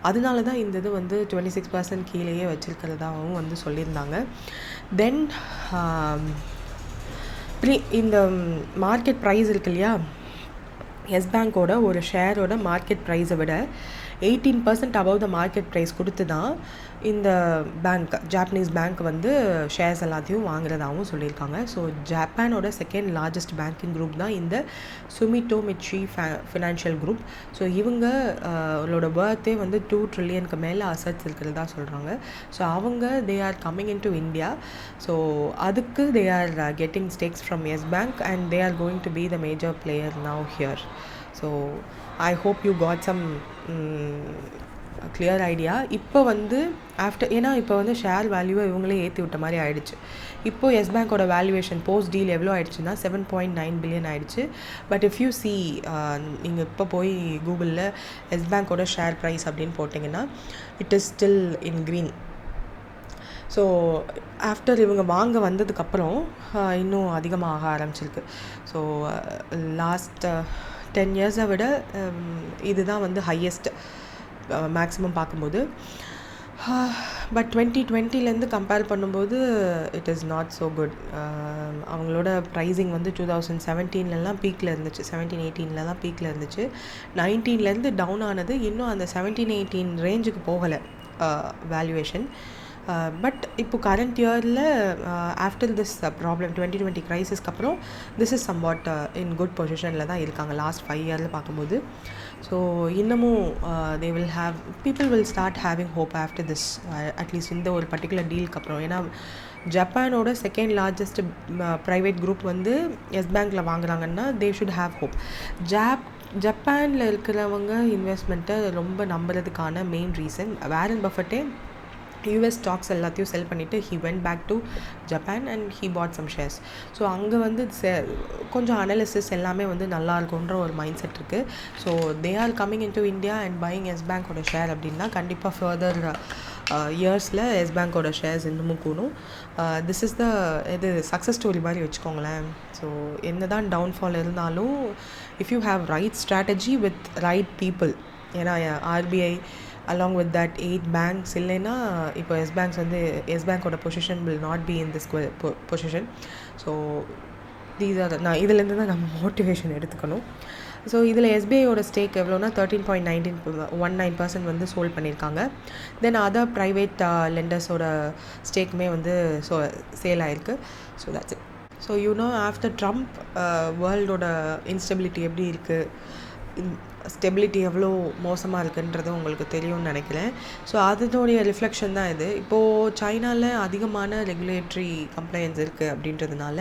அதனால தான் இந்த இது வந்து 26% கீழேயே வச்சுருக்கிறதாகவும் வந்து சொல்லியிருந்தாங்க. தென் இந்த மார்க்கெட் ப்ரைஸ் இருக்கு இல்லையா, எஸ் பேங்க்கோட ஒரு ஷேரோட மார்க்கெட் ப்ரைஸை விட 18% அபவ் த மார்க்கெட் ப்ரைஸ் கொடுத்து தான் இந்த பேங்க், ஜாப்பனீஸ் பேங்க் வந்து ஷேர்ஸ் எல்லாத்தையும் வாங்குறதாகவும் சொல்லியிருக்காங்க. ஸோ ஜப்பானோட செகண்ட் லார்ஜஸ்ட் பேங்கிங் குரூப் தான் இந்த Sumitomo Mitsui financial group. So இவங்களோட பர்த்தே வந்து 2 trillion மேலே அசட்ஸ் இருக்கிறதா சொல்கிறாங்க. ஸோ அவங்க they are coming into India. So அதுக்கு they are getting stakes from Yes bank and they are going to be the major player now here. So I hope you got some clear idea. இப்போ வந்து ஏன்னா இப்போ வந்து share வேல்யூவை இவங்களே ஏற்றி விட்ட மாதிரி ஆயிடுச்சு. இப்போது எஸ் பேங்க்கோட வேல்யூவேஷன் போஸ்ட் டீல் எவ்வளோ ஆயிடுச்சுன்னா 7.9 billion ஆயிடுச்சு. பட் இஃப் யூ சி, நீங்கள் இப்போ போய் கூகுளில் எஸ் பேங்க்கோட ஷேர் ப்ரைஸ் அப்படின்னு போட்டிங்கன்னா it is still in green. So after இவங்க வாங்க வந்ததுக்கப்புறம் இன்னும் அதிகமாக ஆரம்பிச்சிருக்கு. ஸோ லாஸ்ட் 10 years விட இதுதான் வந்து ஹையஸ்ட் மேக்ஸிமம் பார்க்கும்போது. பட் 2020 கம்பேர் பண்ணும்போது it is not so good. அவங்களோட ப்ரைஸிங் வந்து 2017 பீக்கில் இருந்துச்சு, 17-18 பீக்கில் இருந்துச்சு. 19 டவுன் ஆனது. இன்னும் அந்த 17-18 ரேஞ்சுக்கு போகலை வேல்யூவேஷன். பட் இப்போ கரண்ட் இயரில் ஆஃப்டர் திஸ் ப்ராப்ளம் 2020 க்ரைசிஸ்க்கு அப்புறம் this is somewhat in good பொசிஷனில் தான் இருக்காங்க லாஸ்ட் 5 years பார்க்கும்போது. ஸோ இன்னமும் they will have people will start having hope after this, at least இந்த ஒரு பர்டிகுலர் டீலுக்கு அப்புறம். ஏன்னா ஜப்பானோட செகண்ட் லார்ஜஸ்ட் ப்ரைவேட் குரூப் வந்து எஸ் பேங்க்கில் வாங்குறாங்கன்னா தே ஷுட் ஹாவ் ஹோப். ஜப்பானில் இருக்கிறவங்க இன்வெஸ்ட்மெண்ட்டை ரொம்ப நம்புறதுக்கான மெயின் ரீசன், வாரன் பஃபெட்டே யூஎஸ் ஸ்டாக்ஸ் எல்லாத்தையும் செல் பண்ணிவிட்டு he went back to Japan and he bought some shares. So அங்கே வந்து கொஞ்சம் அனாலிசிஸ் எல்லாமே வந்து நல்லா இருக்குன்ற ஒரு மைண்ட் செட் இருக்குது. So they are coming into India and buying Yes பேங்க்கோட ஷேர் அப்படின்னா கண்டிப்பாக ஃபர்தர் இயர்ஸில் எஸ் பேங்க்கோட ஷேர்ஸ் இன்னமும் கூடும். திஸ் இஸ் த இது சக்ஸஸ் ஸ்டோரி மாதிரி வச்சுக்கோங்களேன். ஸோ என்ன தான் டவுன்ஃபால் இருந்தாலும் if you have right strategy with right people, ஏன்னா RBI along with that 8 banks இல்லைன்னா இப்போ எஸ் பேங்க்ஸ் வந்து எஸ் பேங்க்கோட position will not be in this position. So these are நான் இதுலேருந்து தான் நம்ம மோட்டிவேஷன் எடுத்துக்கணும். ஸோ இதில் எஸ்பிஐயோட ஸ்டேக் எவ்வளோனா 13.19% வந்து சோல்ட் பண்ணியிருக்காங்க. தென் அதர் ப்ரைவேட் லெண்டர்ஸோட ஸ்டேக்குமே வந்து சேல் ஆகிருக்கு. So that's it. So you know after Trump வேர்ல்டோட இன்ஸ்டெபிலிட்டி எப்படி இருக்குது, ஸ்டெபிலிட்டி எவ்வளோ மோசமாக இருக்குன்றது உங்களுக்கு தெரியும்னு நினைக்கிறேன். ஸோ அதனுடைய ரிஃப்ளெக்ஷன் தான் இது. இப்போது சைனாவில் அதிகமான ரெகுலேட்டரி கம்ப்ளைண்ட்ஸ் இருக்குது அப்படின்றதுனால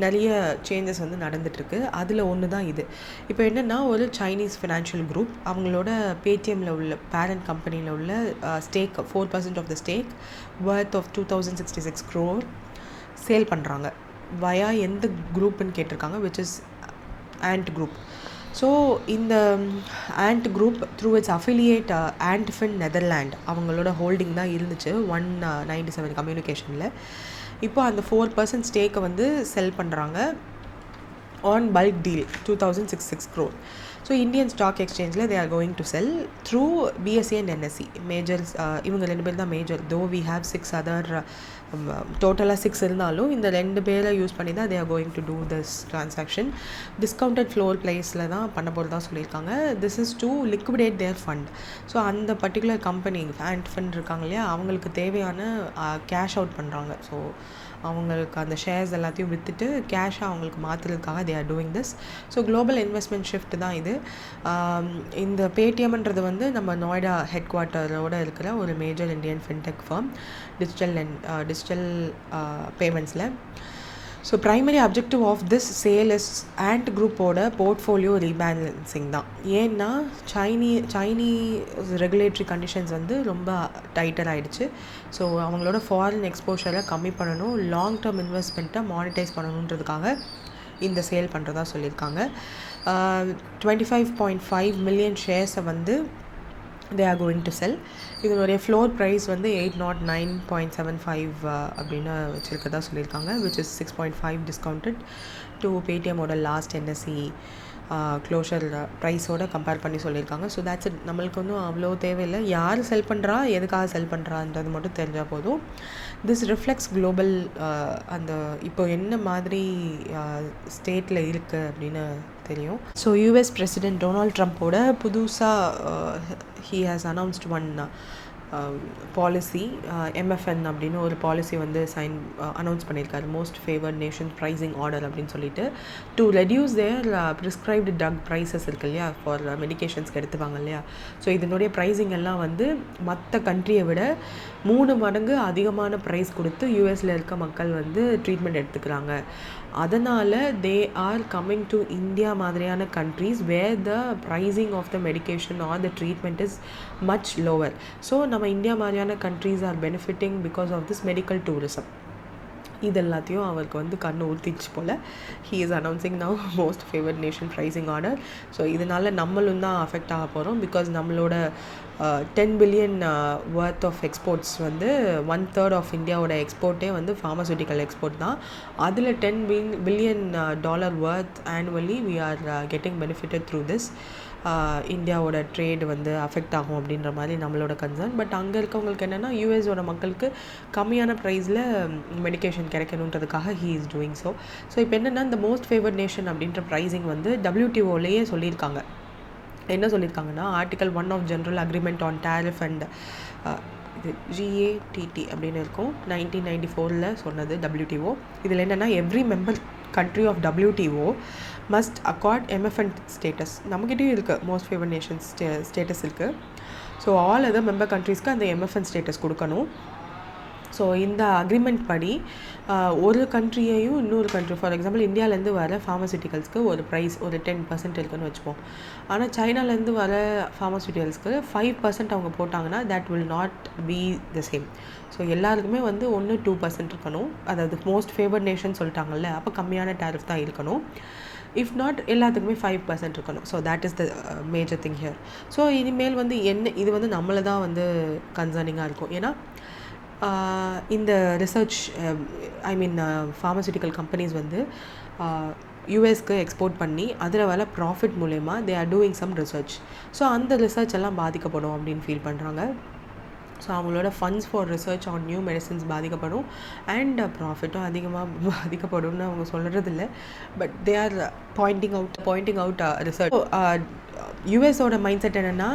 நிறைய சேஞ்சஸ் வந்து நடந்துகிட்ருக்கு. அதில் ஒன்று தான் இது. இப்போ என்னென்னா ஒரு சைனீஸ் ஃபினான்ஷியல் குரூப் அவங்களோட பேடிஎம்மில் உள்ள பேரண்ட் கம்பெனியில் உள்ள stake 4% of the stake worth of 2066 crore sale பண்ணுறாங்க. வயா எந்த குரூப்புன்னு கேட்டிருக்காங்க, which is Ant group. So இந்த Ant group through its affiliate Antfin Netherland அவங்களோட ஹோல்டிங் தான் இருந்துச்சு 197 கம்யூனிகேஷனில். இப்போ அந்த 4% ஸ்டேக்கை வந்து செல் பண்ணுறாங்க on bulk deal 2066 crore. So Indian stock எக்ஸ்சேஞ்சில் they are going to sell through BSE and NSE majors. இவங்க 2 பேர் தான் major. Though we have 6 other, டோட்டலாக 6 இருந்தாலும் இந்த 2 பேரை யூஸ் பண்ணி தான் they are going to do this transaction. Discounted floor ப்ரைஸில் தான் பண்ண போகிறதா சொல்லியிருக்காங்க. This is to liquidate their fund. So அந்த பர்டிகுலர் கம்பெனி ஆண்ட் ஃபண்ட் இருக்காங்க இல்லையா, அவங்களுக்கு தேவையான கேஷ் அவுட் பண்ணுறாங்க. ஸோ அவங்களுக்கு அந்த ஷேர்ஸ் எல்லாத்தையும் விற்றுட்டு கேஷாக அவங்களுக்கு மாற்றுறதுக்காக they are doing this. So global investment shift தான் இது. இந்த பேடிஎம்ன்றது வந்து நம்ம நொய்டா ஹெட் குவார்ட்டரோடு இருக்கிற ஒரு major Indian fintech firm digital பேமெண்ட்ஸில். So primary objective of this sale is Ant குரூப்போட போர்ட்ஃபோலியோ ரீபேலன்சிங் தான். ஏன்னா சைனீஸ் ரெகுலேட்டரி கண்டிஷன்ஸ் வந்து ரொம்ப டைட்டர் ஆகிடுச்சு. ஸோ அவங்களோட ஃபாரின் எக்ஸ்போஷரை கம்மி பண்ணணும், லாங் டேர்ம் இன்வெஸ்ட்மெண்ட்டை மானிட்டைஸ் பண்ணணுன்றதுக்காக இந்த சேல் பண்ணுறதா சொல்லியிருக்காங்க. 25.5 மில்லியன் ஷேர்ஸை வந்து they are going to sell. இதனுடைய ஃப்ளோர் ப்ரைஸ் வந்து 809.75 அப்படின்னு வச்சுருக்கதா சொல்லியிருக்காங்க, which is 6.5 டிஸ்கவுண்டட் டு பேடிஎம்மோட லாஸ்ட் என்எஸ்சி க்ளோஷர் ப்ரைஸோடு கம்பேர் பண்ணி சொல்லியிருக்காங்க. So that's it. நம்மளுக்கு ஒன்றும் அவ்வளோ தேவையில்லை, யார் செல் பண்ணுறா எதுக்காக செல் பண்ணுறான்றது மட்டும் தெரிஞ்சால் போதும். திஸ் ரிஃப்ளெக்ட்ஸ் குளோபல் அந்த இப்போ என்ன மாதிரி ஸ்டேட்டில் இருக்குது அப்படின்னு தெரியும். ஸோ யூஎஸ் பிரசிடென்ட் டொனால்ட் ட்ரம்ப்போட புதுசாக he has announced one policy, MFN அப்படின்னு ஒரு பாலிசி வந்து அனௌன்ஸ் பண்ணியிருக்காரு, most favoured nation pricing order அப்படின்னு சொல்லிட்டு, to reduce their prescribed drug prices இருக்கு இல்லையா, ஃபார் மெடிக்கேஷன்ஸ்க்கு எடுத்துப்பாங்க இல்லையா. ஸோ இதனுடைய ப்ரைஸிங் எல்லாம் வந்து மற்ற கண்ட்ரியை விட 3 மடங்கு அதிகமான ப்ரைஸ் கொடுத்து யூஎஸில் இருக்க மக்கள் வந்து ட்ரீட்மெண்ட் எடுத்துக்கிறாங்க. அதனால் they are coming to India மாதிரியான countries where the pricing of the medication or the treatment is much lower. So நம்ம இந்தியா மாதிரியான countries are benefiting because of this medical tourism. இது எல்லாத்தையும் அவருக்கு வந்து கண்ணு ஊற்றிச்சு போல். He is announcing now most favoured nation pricing order. So இதனால் நம்மளும் தான் அஃபெக்ட் ஆக போகிறோம். பிகாஸ் நம்மளோட 10 பில்லியன் வர்த் ஆஃப் எக்ஸ்போர்ட்ஸ் வந்து 1/3 ஆஃப் இந்தியாவோட எக்ஸ்போர்ட்டே வந்து ஃபார்மசூட்டிக்கல் எக்ஸ்போர்ட் தான். அதில் $10 billion worth annually we are getting benefitted through this. இந்தியாவோட ட்ரேடு வந்து அஃபெக்ட் ஆகும் அப்படின்ற மாதிரி நம்மளோட கன்சர்ன். பட் அங்கே இருக்கவங்களுக்கு என்னென்னா யூஎஸோட மக்களுக்கு கம்மியான ப்ரைஸில் மெடிக்கேஷன் கிடைக்கணுன்றதுக்காக he is doing so. So இப்போ என்னென்னா இந்த மோஸ்ட் ஃபேவர்ட் நேஷன் அப்படின்ற ப்ரைஸிங் வந்து WTOலேயே சொல்லியிருக்காங்க. என்ன சொல்லியிருக்காங்கன்னா, article 1 of general agreement on tariff and இது GATT அப்படின்னு இருக்கும், 1994 சொன்னது WTO. இதில் என்னென்னா, every member country of WTO must accord MFN status. நம்மகிட்டயும் இருக்குது மோஸ்ட் ஃபேவர்ட் நேஷன்ஸ் ஸ்டேட்டஸ் இருக்குது. ஸோ ஆல் அதர் மெம்பர் கண்ட்ரீஸ்க்கு அந்த MFN ஸ்டேட்டஸ் கொடுக்கணும். ஸோ இந்த அக்ரிமெண்ட் படி ஒரு கண்ட்ரியையும் இன்னொரு கண்ட்ரி, ஃபார் எக்ஸாம்பிள் இந்தியாவிலேருந்து வர ஃபார்மசூட்டிக்கல்ஸ்க்கு ஒரு ப்ரைஸ் ஒரு 10% இருக்குன்னு வச்சுப்போம். ஆனால் சைனாலேருந்து வர ஃபார்மசூட்டிக்கல்ஸ்க்கு 5% அவங்க போட்டாங்கன்னா that will not be the same. So எல்லாருக்குமே வந்து 1-2% இருக்கணும். அதாவது மோஸ்ட் ஃபேவர்ட் நேஷன் சொல்லிட்டாங்கல்ல, அப்போ கம்மியான டேரிஃப் தான் இருக்கணும். இஃப் நாட் எல்லாத்துக்குமே 5% இருக்கணும். So that is the major thing here. So இனிமேல் வந்து இது வந்து நம்மளை தான் வந்து கன்சர்னிங்காக இருக்கும். ஏன்னா இந்த ரிசர்ச் ஃபார்மசூட்டிக்கல் கம்பெனிஸ் வந்து யூஎஸ்க்கு எக்ஸ்போர்ட் பண்ணி அதில் வர ப்ராஃபிட் மூலயமா they are doing some research. So அந்த ரிசர்ச் எல்லாம் பாதிக்கப்படும் அப்படின்னு ஃபீல் பண்ணுறாங்க. ஸோ அவங்களோட funds for research on new medicines பாதிக்கப்படும் அண்ட் ப்ராஃபிட்டும் அதிகமாக பாதிக்கப்படும்னு அவங்க சொல்கிறது இல்லை. But they are pointing out research. யூஎஸோட மைண்ட் செட் என்னென்னா,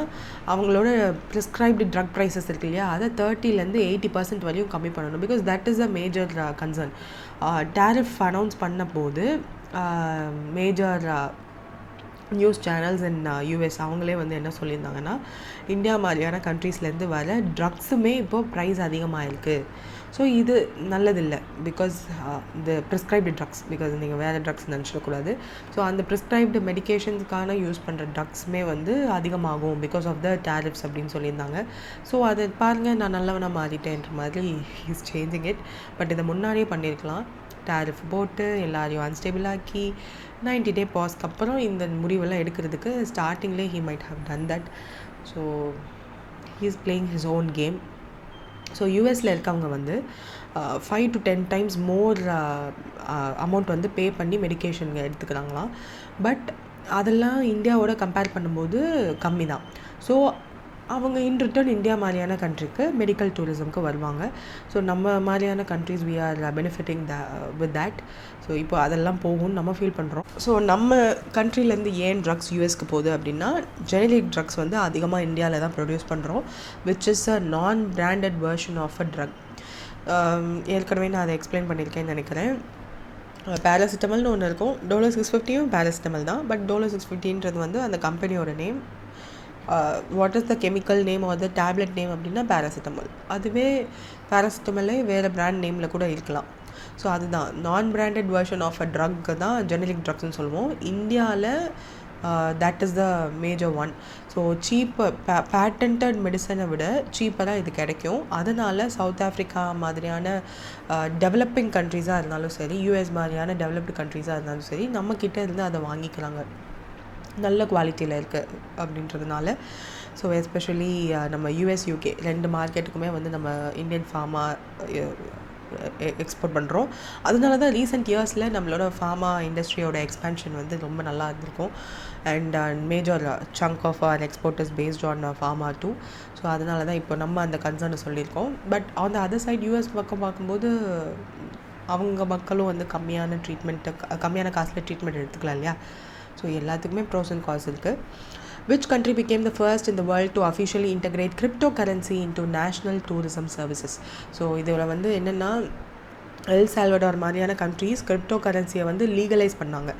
அவங்களோட ப்ரிஸ்கிரைப்டு ட்ரக் ப்ரைஸஸ் இருக்கு இல்லையா, அதை 30% 80% வரையும் கம்மி பண்ணணும். Because that is a major concern. Tariff announce பண்ண போது major news channels in US அவங்களே வந்து என்ன சொல்லியிருந்தாங்கன்னா, இந்தியா மாதிரியான கண்ட்ரீஸ்லேருந்து வர ட்ரக்ஸுமே இப்போது ப்ரைஸ் அதிகமாக இருக்குது. ஸோ இது நல்லதில்லை. பிகாஸ் இந்த ப்ரிஸ்கிரைப்டு ட்ரக்ஸ், பிகாஸ் நீங்கள் வேறு ட்ரக்ஸ் நினச்சிடக்கூடாது. ஸோ அந்த ப்ரிஸ்கிரைப்டு மெடிக்கேஷன்ஸ்க்கான யூஸ் பண்ணுற ட்ரக்ஸுமே வந்து அதிகமாகும் பிகாஸ் ஆஃப் த டேரிஃப்ஸ் அப்படின்னு சொல்லியிருந்தாங்க. ஸோ அதை பாருங்கள், நான் நல்லவனாக மாறிட்டேன்ற மாதிரி இஸ் சேஞ்சிங் இட். பட் இதை முன்னாடியே பண்ணியிருக்கலாம். டேரிஃப் போட்டு எல்லாரையும் அன்ஸ்டேபிள் ஆக்கி 90 டே பாஸ்க்கு அப்புறம் இந்த முடிவெல்லாம் எடுக்கிறதுக்கு ஸ்டார்டிங்லேயே he might have done that. So he is playing his own game. So யூஎஸில் இருக்கவங்க வந்து 5 to 10 times மோர் அமௌண்ட் வந்து பே பண்ணி மெடிக்கேஷன் எடுத்துக்கிறாங்களாம். பட் அதெல்லாம் இந்தியாவோட கம்பேர் பண்ணும்போது கம்மி தான். ஸோ அவங்க இன் ரிட்டர்ன் இந்தியா மாதிரியான கண்ட்ரிக்கு மெடிக்கல் டூரிசம்க்கு வருவாங்க. ஸோ நம்ம மாதிரியான countries we are benefitting with that. So இப்போ அதெல்லாம் போகும்னு நம்ம ஃபீல் பண்ணுறோம். ஸோ நம்ம கண்ட்ரிலேருந்து ஏன் ட்ரக்ஸ் யூஎஸ்க்கு போகுது அப்படின்னா, ஜெனரிக் ட்ரக்ஸ் வந்து அதிகமாக இந்தியாவில் தான் ப்ரொடியூஸ் பண்ணுறோம், which is a non branded version of a drug. ஏற்கனவே நான் அதை எக்ஸ்பிளைன் பண்ணியிருக்கேன்னு நினைக்கிறேன். பேராசிட்டமல்னு ஒன்று இருக்கும். டோலோ 650யும் பேராசிட்டமல் தான். பட் டோலோ 650ன்றது வந்து அந்த கம்பெனியோட name. What is the chemical name or the tablet name அப்படின்னா பேராசிட்டமல். அதுவே பேராசிட்டமல்லே வேறு பிராண்ட் நேமில் கூட இருக்கலாம். ஸோ அதுதான் non branded version of a drug தான் ஜெனரிக் ட்ரக்ஸ்னு சொல்லுவோம். இந்தியாவில் that is the major one. So patented மெடிசனை விட சீப்பராக இது கிடைக்கும். அதனால் சவுத் ஆஃப்ரிக்கா மாதிரியான டெவலப்பிங் கண்ட்ரீஸாக இருந்தாலும் சரி, யூஎஸ் மாதிரியான டெவலப்டு கண்ட்ரீஸாக இருந்தாலும் சரி, நம்மக்கிட்ட இருந்து அதை வாங்கிக்கிறாங்க நல்ல குவாலிட்டியில் இருக்குது அப்படின்றதுனால. ஸோ எஸ்பெஷலி நம்ம யூஎஸ் யூகே 2 மார்க்கெட்டுக்குமே வந்து நம்ம இந்தியன் ஃபார்மா எக்ஸ்போர்ட் பண்ணுறோம். அதனால தான் ரீசெண்ட் இயர்ஸில் நம்மளோட ஃபார்மா இண்டஸ்ட்ரியோட எக்ஸ்பேன்ஷன் வந்து ரொம்ப நல்லா இருந்திருக்கும். And major chunk of our export is based on pharma too. So அதனால தான் இப்போ நம்ம அந்த கன்சர்னை சொல்லியிருக்கோம். But on the other side US பக்கம் பார்க்கும்போது அவங்க மக்களும் வந்து கம்மியான காசில் ட்ரீட்மெண்ட் எடுத்துக்கலாம் இல்லையா. ஸோ எல்லாத்துக்குமே ப்ரோஸ் அண்ட் கான்ஸ் இருக்குது. Which country became the first in the world to officially integrate cryptocurrency into national tourism services? So இதில் வந்து என்னென்னா எல் சால்வடார் மாதிரியான கண்ட்ரீஸ் கிரிப்டோ கரன்சியை வந்து லீகலைஸ் பண்ணாங்க.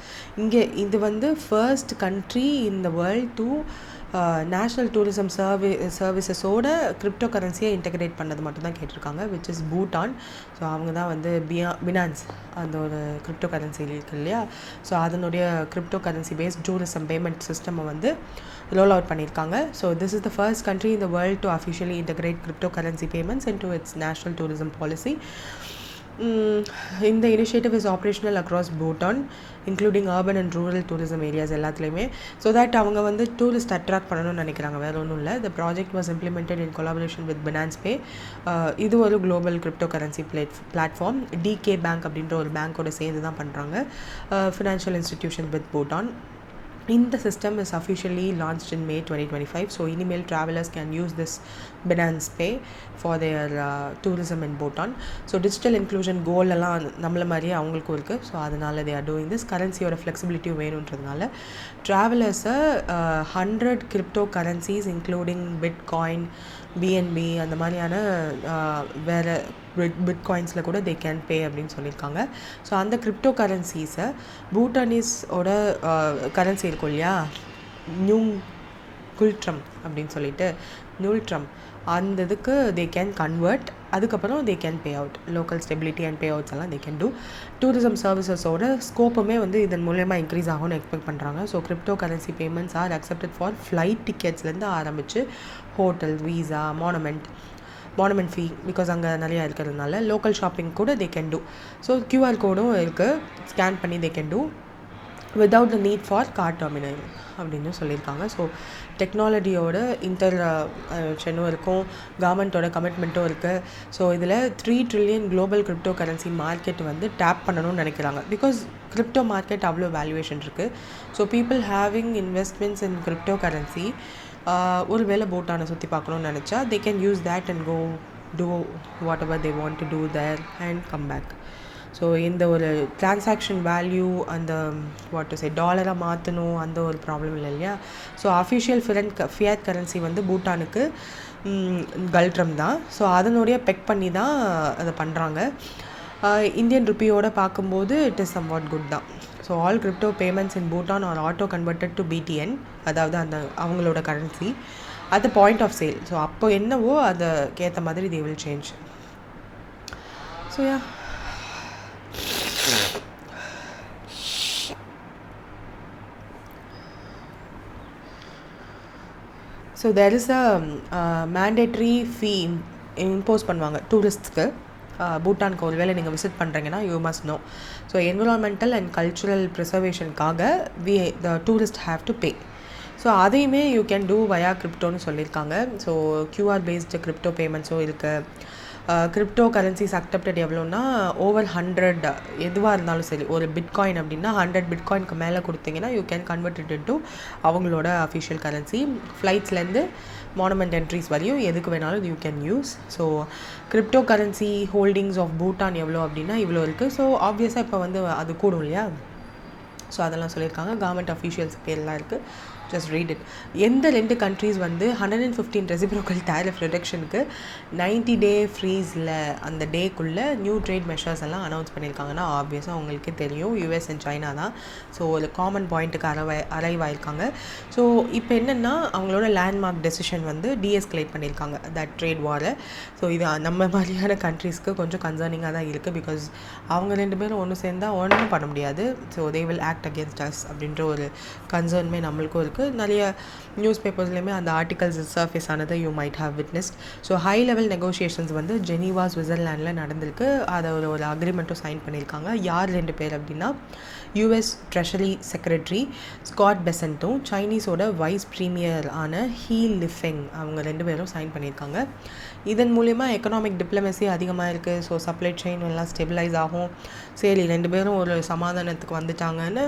இங்கே இது வந்து first country in the world to national tourism சர்வீசஸோட கிரிப்டோ கரன்சியை இன்டெகிரேட் பண்ணது மட்டும்தான் கேட்டிருக்காங்க, விச் இஸ் பூட்டான். ஸோ அவங்க தான் வந்து பினான்ஸ் அந்த ஒரு கிரிப்டோ கரன்சி இருக்குது இல்லையா. ஸோ அதனுடைய crypto currency based tourism payment சிஸ்டமை வந்து ரோல் அவுட் பண்ணியிருக்காங்க. So this is the first country in the world to officially integrate crypto currency payments into its national tourism policy. இந்த initiative is operational across Bhutan, including urban and rural tourism areas எல்லாத்துலேயுமே. So that அவங்க வந்து tourist attract பண்ணணும்னு நினைக்கிறாங்க, வேறு ஒன்றும் இல்லை. The project was implemented in collaboration with Binance Pay. இது ஒரு global crypto currency platform. DK bank அப்படின்ற ஒரு பேங்க்கோட சேர்ந்து தான் பண்ணுறாங்க. Financial institution with Bhutan. The system is officially launched in May 2025. So email travelers can use this Binance Pay for their tourism in Bhutan. So digital inclusion goal எல்லாம் நம்மள மாதிரியே அவங்களுக்கும் இருக்குது. ஸோ அதனால் they are doing this. கரன்சியோட flexibility வேணுன்றதுனால ட்ராவலர்ஸை 100 crypto currencies including bitcoin, BNB அந்த மாதிரியான வேறு பிட்காயின்ஸில் கூட தே கேன் பே அப்படின்னு சொல்லியிருக்காங்க. ஸோ அந்த கிரிப்டோ கரன்சிஸை பூட்டானீஸோட கரன்சி இருக்கும் இல்லையா, குல்ட்ரம் அப்படின்னு சொல்லிட்டு நியூல்ட்ரம், அந்த இதுக்கு தே கேன் கன்வெர்ட். அதுக்கப்புறம் they can pay out local stability and pay outs எல்லாம் தே கேன் டூ. டூரிசம் சர்வீசஸோட ஸ்கோப்புமே வந்து இதன் மூலயமா இன்க்ரீஸ் ஆகும்னு எக்ஸ்பெக்ட் பண்ணுறாங்க. So crypto currency payments are accepted for flight டிக்கெட்ஸ்லேருந்து ஆரம்பித்து hotel, visa, monument fee, because அங்கே நிறையா இருக்கிறதுனால லோக்கல் ஷாப்பிங் கூட they can do. So QR கோடும் இருக்குது, ஸ்கேன் பண்ணி they can do without the need for card terminal அப்படின்னு சொல்லியிருக்காங்க. ஸோ டெக்னாலஜியோட இன்டர்ஷனும் இருக்கும், கவர்மெண்ட்டோட கமிட்மெண்ட்டும் இருக்குது. ஸோ இதில் 3 trillion global crypto currency market வந்து டேப் பண்ணணும்னு நினைக்கிறாங்க. பிகாஸ் கிரிப்டோ மார்க்கெட் அவ்வளோ வேல்யூவேஷன் இருக்குது. ஸோ பீப்புள் ஹேவிங் இன்வெஸ்ட்மெண்ட்ஸ் இன் கிரிப்டோ கரன்சி ஒரு வேளை பூட்டானை சுற்றி பார்க்கணுன்னு நினச்சா they can use that and go do whatever they want to do there and come back. So இந்த ஒரு டிரான்சாக்ஷன் வேல்யூ அந்த டாலராக மாற்றணும் அந்த ஒரு ப்ராப்ளம் இல்லை இல்லையா. ஸோ அஃபிஷியல் ஃபியட் கரன்சி வந்து பூட்டானுக்கு கல்ட்ரம் தான். ஸோ அதனுடைய பெக் பண்ணி தான் அதை பண்ணுறாங்க. இந்தியன் ருப்பியோடு பார்க்கும்போது இட் இஸ் சம்வாட் குட் தான். So all crypto payments in Bhutan are auto converted to BTN, அதாவது அந்த அவங்களோட currency at the point of sale. So அப்போ என்னவோ அதுக்கேற்ற மாதிரி they will change. So yeah so there is a mandatory fee impose பண்ணுவாங்க டூரிஸ்ட்க்கு. பூட்டானுக்கு ஒரு வேளை நீங்கள் விசிட் பண்ணுறீங்கன்னா you must know. So environmental and cultural ப்ரிசர்வேஷனுக்காக the tourist have to pay. So அதையுமே யூ கேன் டூ வயா கிரிப்டோன்னு சொல்லியிருக்காங்க. ஸோ கியூஆர் பேஸ்டு கிரிப்டோ பேமெண்ட்ஸும் இருக்குது. கிரிப்டோ கரன்சிஸ் அக்செப்டட் எவ்வளோன்னா ஓவர் 100 எதுவாக இருந்தாலும் சரி. ஒரு பிட்காயின் அப்படின்னா 100 பிட்காயினுக்கு மேலே கொடுத்தீங்கன்னா you can convert it into அவங்களோட அஃபிஷியல் கரன்சி. ஃப்ளைட்ஸ்லேருந்து மானுமெண்ட் என்ட்ரிஸ் வரையும் எதுக்கு வேணாலும் you can use. So crypto currency holdings of Bhutan எவ்வளோ அப்படின்னா இவ்வளோ இருக்குது. ஸோ ஆப்வியஸாக இப்போ வந்து அது கூடும் இல்லையா. ஸோ அதெல்லாம் சொல்லியிருக்காங்க. கவர்மெண்ட் அஃபீஷியல்ஸ் பேர்லாம் இருக்குது. Just read it. எந்த 2 கண்ட்ரீஸ் வந்து 115 ரெசிப்ரோக்கல் டேரிஃப் ரிடக்ஷனுக்கு 90-day ஃப்ரீஸில் அந்த டேக்குள்ளே நியூ ட்ரேட் மெஷர்ஸ் எல்லாம் அனௌன்ஸ் பண்ணியிருக்காங்கன்னா ஆப்வியஸாக அவங்களுக்கே தெரியும் யூஎஸ் அண்ட் சைனா தான். ஸோ ஒரு காமன் பாயிண்ட்டுக்கு அரைவ் ஆயிருக்காங்க. ஸோ இப்போ என்னென்னா அவங்களோட லேண்ட்மார்க் டெசிஷன் வந்து டீஎஸ்கலேட் பண்ணியிருக்காங்க தட் ட்ரேட் வாரை. ஸோ இது நம்ம மாதிரியான கண்ட்ரீஸ்க்கு கொஞ்சம் கன்சர்னிங்காக தான் இருக்குது. பிகாஸ் அவங்க 2 பேரும் ஒன்று சேர்ந்தால் ஒன்றும் பண்ண முடியாது. So they will act against us அப்படின்ற ஒரு கன்சர்ன்மே நம்மளுக்கும் இருக்குது. நிறைய நியூஸ் பேப்பர்ஸ்லேயுமே அந்த ஆர்டிகல்ஸ் சர்ஃபேஸ் ஆனதை you might have witnessed. So high level negotiations வந்து ஜெனீவா ஸ்விட்சர்லாண்டில் நடந்திருக்கு. அதை ஒரு அக்ரிமெண்ட்டும் சைன் பண்ணியிருக்காங்க. யார் 2 பேர் அப்படின்னா யூஎஸ் ட்ரெஷரி செக்ரட்டரி ஸ்காட் பெசன்ட்டும் சைனீஸோட வைஸ் ப்ரீமியர் ஆன ஹீ லிஃபெங் அவங்க 2 பேரும் சைன் பண்ணியிருக்காங்க. இதன் மூலயமா எக்கனாமிக் டிப்ளமசி அதிகமாக இருக்குது. ஸோ சப்ளை செயின் எல்லாம் ஸ்டெபிலைஸ் ஆகும். சரி 2 பேரும் ஒரு சமாதானத்துக்கு வந்துட்டாங்கன்னு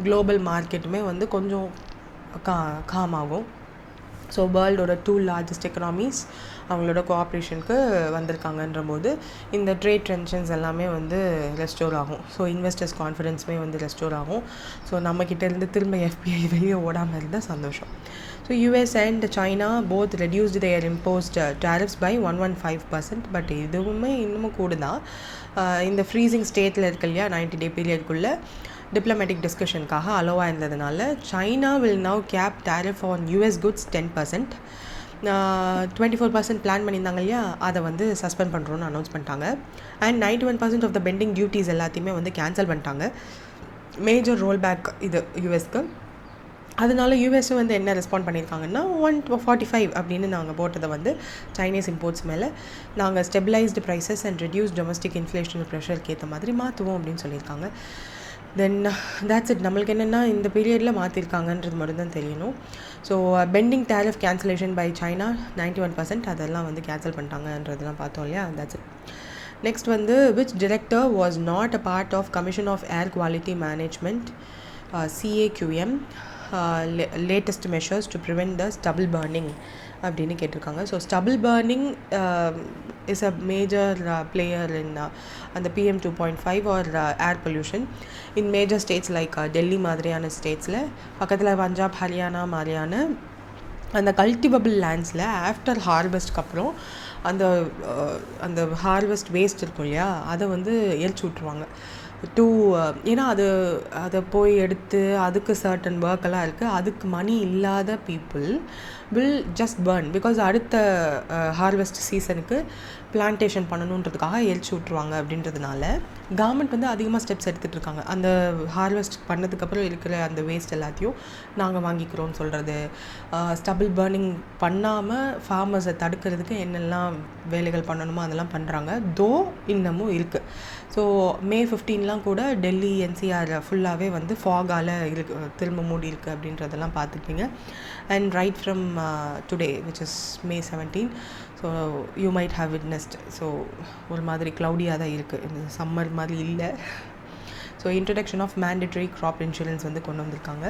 குளோபல் மார்க்கெட்டுமே வந்து கொஞ்சம் காம் ஆகும். ஸோ வேர்ல்டோட 2 லார்ஜஸ்ட் எக்கனாமிஸ் அவங்களோட கோஆப்ரேஷனுக்கு வந்திருக்காங்கன்ற போது இந்த ட்ரேட் டென்ஷன்ஸ் எல்லாமே வந்து ரெஸ்டோர் ஆகும். ஸோ இன்வெஸ்டர்ஸ் கான்ஃபிடென்ஸுமே வந்து ரெஸ்டோர் ஆகும். ஸோ நம்மக்கிட்டேருந்து திரும்ப எஃபிஐ வெளியே ஓடாமல் இருந்தால் சந்தோஷம். So US and China both reduced their imposed tariffs by 115%. But இதுவுமே இன்னமும் கூட தான். இந்த ஃப்ரீசிங் ஸ்டேட்டில் இருக்கு இல்லையா 90-day பீரியட்குள்ளே டிப்ளமேட்டிக் டிஸ்கஷனுக்காக அலோவாக இருந்ததுனால China will now cap tariff on US goods 10%. 24% plan பண்ணியிருந்தாங்க இல்லையா, அதை வந்து சஸ்பெண்ட் பண்ணுறோன்னு அனௌன்ஸ் பண்ணிட்டாங்க. And 91% of the pending duties எல்லாத்தையுமே வந்து கேன்சல் பண்ணிட்டாங்க. மேஜர் ரோல் பேக் இது யூஎஸ்க்கு. அதனால யூஎஸும் வந்து என்ன ரெஸ்பாண்ட் பண்ணியிருக்காங்கன்னா 145 அப்படின்னு நாங்கள் போட்டதை வந்து சைனீஸ் இம்போர்ட்ஸ் மேலே நாங்கள் stabilised prices and reduce domestic inflation ப்ரெஷருக்கு ஏற்ற மாதிரி மாற்றுவோம் அப்படின்னு சொல்லியிருக்காங்க. Then that's it. நம்மளுக்கு என்னென்னா இந்த பீரியடில் மாற்றிருக்காங்கன்றது மட்டும் தான் தெரியணும். So pending tariff cancellation by China 91% அதெல்லாம் வந்து கேன்சல் பண்ணிட்டாங்கன்றதெல்லாம் பார்த்தோம் இல்லையா. That's it. நெக்ஸ்ட் வந்து which director was not a part of commission of air quality management CAQM latest measures to prevent the stubble burning அப்படின்னு கேட்டிருக்காங்க. So stubble burning is a major player in அந்த PM 2.5 or air pollution in major states like Delhi மாதிரியான ஸ்டேட்ஸில் பக்கத்தில் பஞ்சாப் ஹரியானா மாதிரியான அந்த cultivable லேண்ட்ஸில் after ஹார்வெஸ்ட்க்கு அப்புறம் அந்த ஹார்வெஸ்ட் வேஸ்ட் இருக்கும் இல்லையா, அதை வந்து எரிச்சு விட்ருவாங்க. ஏன்னா அதை போய் எடுத்து அதுக்கு சர்டன் ஒர்க்கெல்லாம் இருக்குது. அதுக்கு மணி இல்லாத people will just burn because அடுத்த ஹார்வெஸ்ட் சீசனுக்கு பிளான்டேஷன் பண்ணணுன்றதுக்காக எரிச்சு விட்ருவாங்க. அப்படின்றதுனால கவர்மெண்ட் வந்து அதிகமாக ஸ்டெப்ஸ் எடுத்துகிட்டு இருக்காங்க. அந்த ஹார்வெஸ்ட் பண்ணதுக்கப்புறம் இருக்கிற அந்த வேஸ்ட் எல்லாத்தையும் நாங்கள் வாங்கிக்கிறோன்னு சொல்கிறது, ஸ்டபிள் பர்னிங் பண்ணாமல் ஃபார்மர்ஸை தடுக்கிறதுக்கு என்னெல்லாம் வேலைகள் பண்ணணுமோ அதெல்லாம் பண்ணுறாங்க. இன்னமும் இருக்குது. ஸோ May 15 கூட டெல்லி NCR ஃபுல்லாகவே வந்து ஃபாகால் திரும்ப மூடி இருக்குது அப்படின்றதெல்லாம் பார்த்துருப்பீங்க. And right from today which is May 17, so you might have witnessed. So ஒரு மாதிரி க்ளவுடியாக தான் இருக்குது, இந்த சம்மர் மாதிரி இல்லை. So introduction of mandatory crop insurance வந்து கொண்டு வந்திருக்காங்க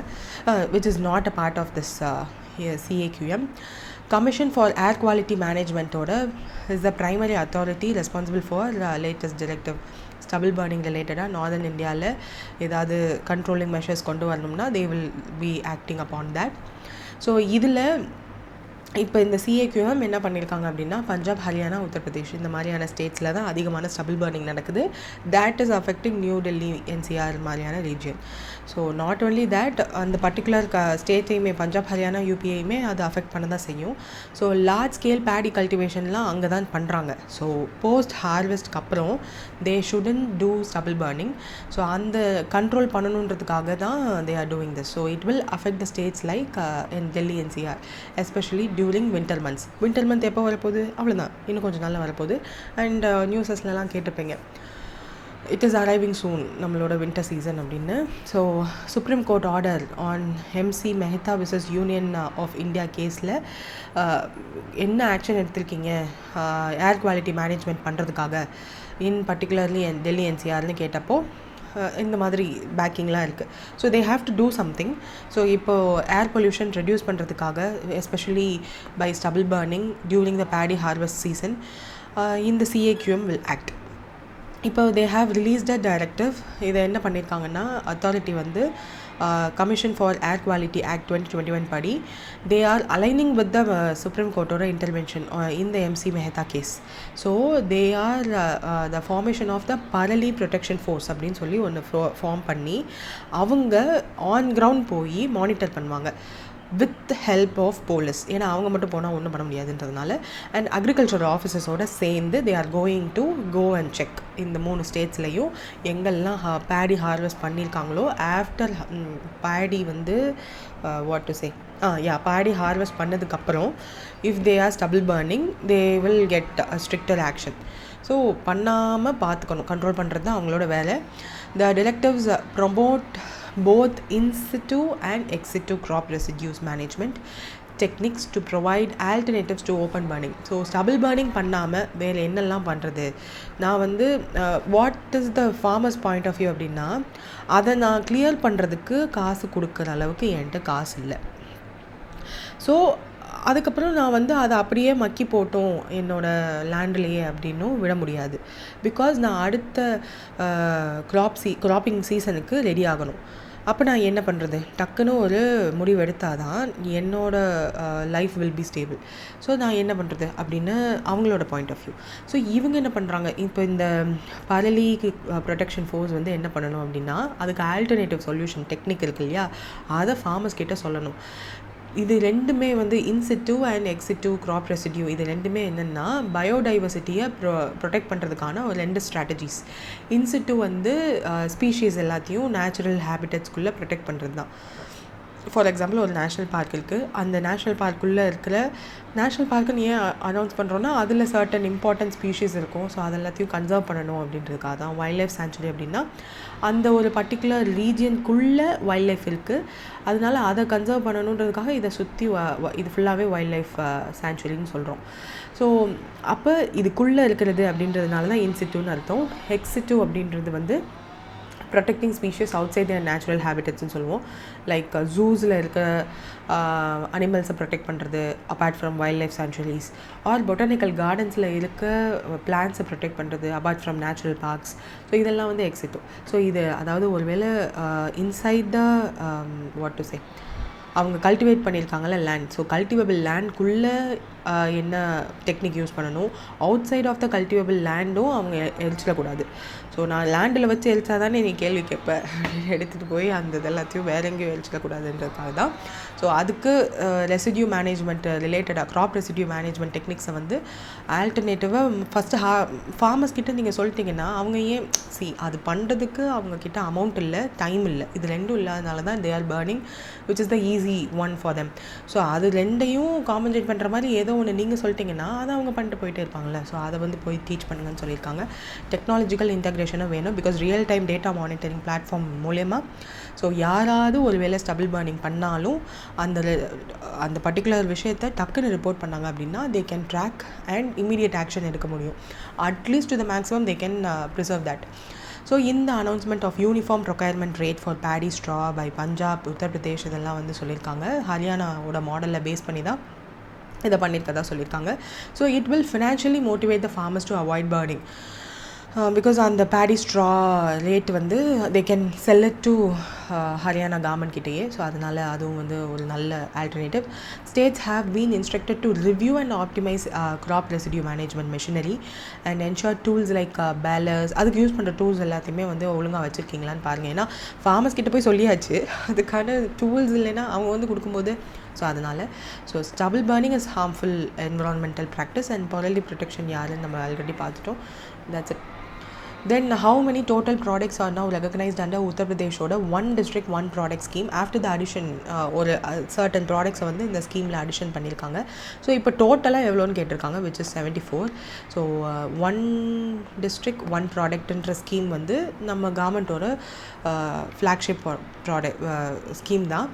which is not a part of this CAQM. Commission for Air Quality Managementோட is the primary authority responsible for latest directive stubble burning ரிலேட்டடாக நார்தர்ன் இந்தியாவில் ஏதாவது கண்ட்ரோலிங் மெஷர்ஸ் கொண்டு வரணும்னா they will be acting upon that. So இதில் இப்போ இந்த CAQM என்ன பண்ணியிருக்காங்க அப்படின்னா பஞ்சாப் ஹரியானா உத்தரப்பிரதேஷ் இந்த மாதிரியான ஸ்டேட்ஸில் தான் அதிகமான ஸ்டபிள் பர்னிங் நடக்குது. That is affecting New Delhi NCR மாதிரியான region. So not only that அந்த பர்டிகுலர் ஸ்டேட்டையுமே பஞ்சாப் ஹரியானா UPயையுமே அது அஃபெக்ட் பண்ண தான் செய்யும். ஸோ லார்ஜ் ஸ்கேல் பேடி கல்டிவேஷன்லாம் அங்கே தான் பண்ணுறாங்க. ஸோ போஸ்ட் ஹார்வெஸ்ட்க்கு அப்புறம் they shouldn't do stubble burning. So அந்த கண்ட்ரோல் பண்ணணுன்றதுக்காக தான் they are doing this. So it will affect the states like in Delhi NCR especially during winter months. Winter month எப்போ வரப்போகுது, அவ்வளோதான், இன்னும் கொஞ்சம் நாளில் வரப்போகுது. அண்ட் நியூஸஸ்லாம் கேட்டிருப்பீங்க இட் இஸ் அரைவிங் சூன் நம்மளோட வின்டர் சீசன் அப்படின்னு. So supreme court order on MC Mehta versus union of India கேஸில் என்ன ஆக்ஷன் எடுத்திருக்கீங்க ஏர் குவாலிட்டி மேனேஜ்மெண்ட் பண்ணுறதுக்காக இன் பர்டிகுலர்லி டெல்லி NCRன்னு கேட்டப்போ இந்த மாதிரி பேக்கிங்லாம் இருக்குது. So they have to do something. So இப்போது ஏர் பொல்யூஷன் ரெடியூஸ் பண்ணுறதுக்காக especially by stubble burning during the paddy harvest season இந்த CAQM வில் ஆக்ட். இப்போ they have released a directive. இதை என்ன பண்ணியிருக்காங்கன்னா, அத்தாரிட்டி வந்து commission for air quality act 2021 படி they are aligning with the supreme கோர்ட்டோட intervention இந்த MC Mehta case. So they are the formation of the Parali protection force அப்படின்னு சொல்லி ஒன்று ஃபார்ம் பண்ணி அவங்க ஆன் கிரவுண்ட் போய் மானிட்டர் பண்ணுவாங்க வித் ஹெல்ப் ஆஃப் போலீஸ். ஏன்னா அவங்க மட்டும் போனால் ஒன்றும் பண்ண முடியாதுன்றதுனால. அண்ட் அக்ரிகல்ச்சர் ஆஃபீஸர்ஸோடு சேர்ந்து they are going to go and check இந்த 3 ஸ்டேட்ஸ்லையும் எங்கெல்லாம் பேடி ஹார்வெஸ்ட் பண்ணியிருக்காங்களோ ஆஃப்டர் பேடி வந்து what to say paddy harvest பண்ணதுக்கப்புறம் if they are stubble burning they will get stricter action. So பண்ணாமல் பார்த்துக்கணும், கண்ட்ரோல் பண்ணுறது தான் அவங்களோட வேலை. The directives promote both in situ and ex situ crop residues management techniques to provide alternatives to open burning. So stubble burning பண்ணாமல் வேறு என்னெல்லாம் பண்ணுறது, நான் வந்து what is the farmers point of view அப்படின்னா, அதை நான் கிளியர் பண்ணுறதுக்கு காசு கொடுக்குற அளவுக்கு என்கிட்ட காசு இல்லை. ஸோ அதுக்கப்புறம் நான் வந்து அதை அப்படியே மக்கி போட்டோம் என்னோடய லேண்ட்லேயே அப்படின்னும் விட முடியாது. பிகாஸ் நான் அடுத்த க்ராப்பிங் சீசனுக்கு ரெடி ஆகணும். அப்போ நான் என்ன பண்ணுறது, டக்குன்னு ஒரு முடிவு எடுத்தால் தான் என்னோடய life will be stable. So நான் என்ன பண்ணுறது அப்படின்னு அவங்களோட பாயிண்ட் ஆஃப் வியூ. ஸோ இவங்க என்ன பண்ணுறாங்க, இப்போ இந்த பரலி ப்ரொடெக்ஷன் ஃபோர்ஸ் வந்து என்ன பண்ணணும் அப்படின்னா, அதுக்கு ஆல்டர்னேட்டிவ் சொல்யூஷன் டெக்னிக் இருக்கு இல்லையா, அதை ஃபார்மர்ஸ் கிட்ட சொல்லணும். இது ரெண்டுமே வந்து in situ and ex situ crop residue, இது ரெண்டுமே என்னென்னா பயோடைவர்சிட்டியை ப்ரொடெக்ட் பண்ணுறதுக்கான ஒரு 2 ஸ்ட்ராட்டஜிஸ். இன்சிட்டு வந்து ஸ்பீஷீஸ் எல்லாத்தையும் நேச்சுரல் ஹேபிட்டட்ஸ்குள்ளே ப்ரொடெக்ட் பண்ணுறது தான். ஃபார் எக்ஸாம்பிள் ஒரு நேஷ்னல் பார்க் இருக்குது, அந்த நேஷ்னல் பார்க்குள்ளே இருக்கிற நேஷ்னல் பார்க்குன்னு ஏன் அனௌன்ஸ் பண்ணுறோன்னா அதில் சர்டன் இம்பார்ட்டன்ட் ஸ்பீஷீஸ் இருக்கும். ஸோ அதெல்லாத்தையும் கன்சர்வ் பண்ணணும் அப்படின்றதுக்காக தான் வைல்ட் லைஃப் சாங்சுரி. அப்படின்னா அந்த ஒரு பர்டிகுலர் ரீஜியனுக்குள்ளே வைல்ட் லைஃப் இருக்குது, அதனால அதை கன்சர்வ் பண்ணணுன்றதுக்காக இதை சுற்றி இது ஃபுல்லாகவே வைல்ட் லைஃப் சாங்சுரின்னு சொல்கிறோம். ஸோ அப்போ இதுக்குள்ளே இருக்கிறது அப்படின்றதுனால தான் இன்சிட்டுன்னு அர்த்தம். எக்ஸிட்டு அப்படின்றது வந்து protecting species outside their natural ஹேபிட்டட்ஸ்ன்னு சொல்லுவோம். லைக் ஜூஸில் இருக்க அனிமல்ஸை ப்ரொடெக்ட் பண்ணுறது apart from wildlife sanctuaries, or botanical கார்டன்ஸில் இருக்க பிளான்ஸை ப்ரொடெக்ட் பண்ணுறது apart from natural parks. So இதெல்லாம் வந்து எக்ஸிட்டோ. ஸோ இது அதாவது ஒருவேளை inside the what to say அவங்க கல்டிவேட் பண்ணியிருக்காங்கல்ல லேண்ட், ஸோ கல்டிவேபிள் லேண்ட்குள்ளே என்ன டெக்னிக் யூஸ் பண்ணணும், outside of the cultivable லேண்டும் அவங்க எரிச்சிடக்கூடாது. ஸோ நான் லேண்டில் வச்சு எரிச்சா தானே நீ கேள்வி கேட்பேன், எடுத்துகிட்டு போய் அந்த இதெல்லாத்தையும் வேற எங்கேயும் எரிச்சிடக்கூடாதுன்றதுக்காக தான். ஸோ அதுக்கு ரெசிடியூ மேனேஜ்மெண்ட் ரிலேட்டடாக க்ராப் ரெசிடியூ மேனேஜ்மெண்ட் டெக்னிக்ஸை வந்து ஆல்டர்னேட்டிவாக ஃபஸ்ட்டு ஃபார்மர்ஸ் கிட்ட நீங்கள் சொல்லிட்டீங்கன்னா அவங்க ஏன் அது பண்ணுறதுக்கு அவங்கக்கிட்ட அமௌண்ட் இல்லை, டைம் இல்லை, இது ரெண்டும் இல்லாதனால தான் they R burning which is the easy one for them. So அது ரெண்டையும் காம்பன்சேட் பண்ணுற மாதிரி ஏதோ ஒன்று நீங்கள் சொல்லிட்டீங்கன்னா அதை அவங்க பண்ணிட்டு போயிட்டே இருப்பாங்கள்ல. ஸோ அதை வந்து போய் டீச் பண்ணுங்கன்னு சொல்லியிருக்காங்க. டெக்னாலஜிக்கல் இன்டெக்ரேஷனும் வேணும், because real time data monitoring platform மூலயமா ஸோ யாராவது ஒரு வேளை ஸ்டபிள் பர்னிங் பண்ணாலும் அந்த பர்டிகுலர் விஷயத்தை டக்குன்னு ரிப்போர்ட் பண்ணாங்க அப்படின்னா they can track and immediate action எடுக்க முடியும். At least to the maximum they can preserve that. So இந்த announcement of uniform ப்ரொக்யர்மெண்ட் rate for Bedi straw by Punjab, Uttar Pradesh இதெல்லாம் வந்து சொல்லியிருக்காங்க. ஹரியானாவோட மாடலில் பேஸ் பண்ணி தான் இதை பண்ணியிருக்கதா சொல்லியிருக்காங்க. So it will financially motivate the farmers to avoid burning. Because அந்த பேடி ஸ்ட்ரா ரேட் வந்து they can sell it to Haryana government கிட்டேயே. ஸோ அதனால் அதுவும் வந்து ஒரு நல்ல alternative. States have been instructed to review and optimise crop residue management machinery and ensure tools like balers, அதுக்கு use பண்ணுற டூல்ஸ் எல்லாத்தையுமே வந்து ஒழுங்காக வச்சுருக்கீங்களான்னு பாருங்கள். ஏன்னா ஃபார்மர்ஸ் கிட்ட போய் சொல்லியாச்சு, அதுக்கான டூல்ஸ் இல்லைன்னா அவங்க வந்து கொடுக்கும்போது ஸோ அதனால் stubble burning is harmful environmental practice and பொருளி ப்ரொடெக்ஷன் யாருன்னு நம்ம ஆல்ரெடி பார்த்துட்டோம். That's it. Then how many total products are now recognized under Uttar Pradeshoda one district one product scheme after the addition ஒரு certain products வந்து இந்த ஸ்கீமில் addition பண்ணியிருக்காங்க. So இப்போ டோட்டலாக எவ்வளோன்னு கேட்டிருக்காங்க, which is 74. So one district one ப்ராடக்ட்ன்ற ஸ்கீம் வந்து நம்ம கவர்மெண்ட்டோட ஃப்ளாக்ஷிப் ப்ராடக்ட் ஸ்கீம் தான்.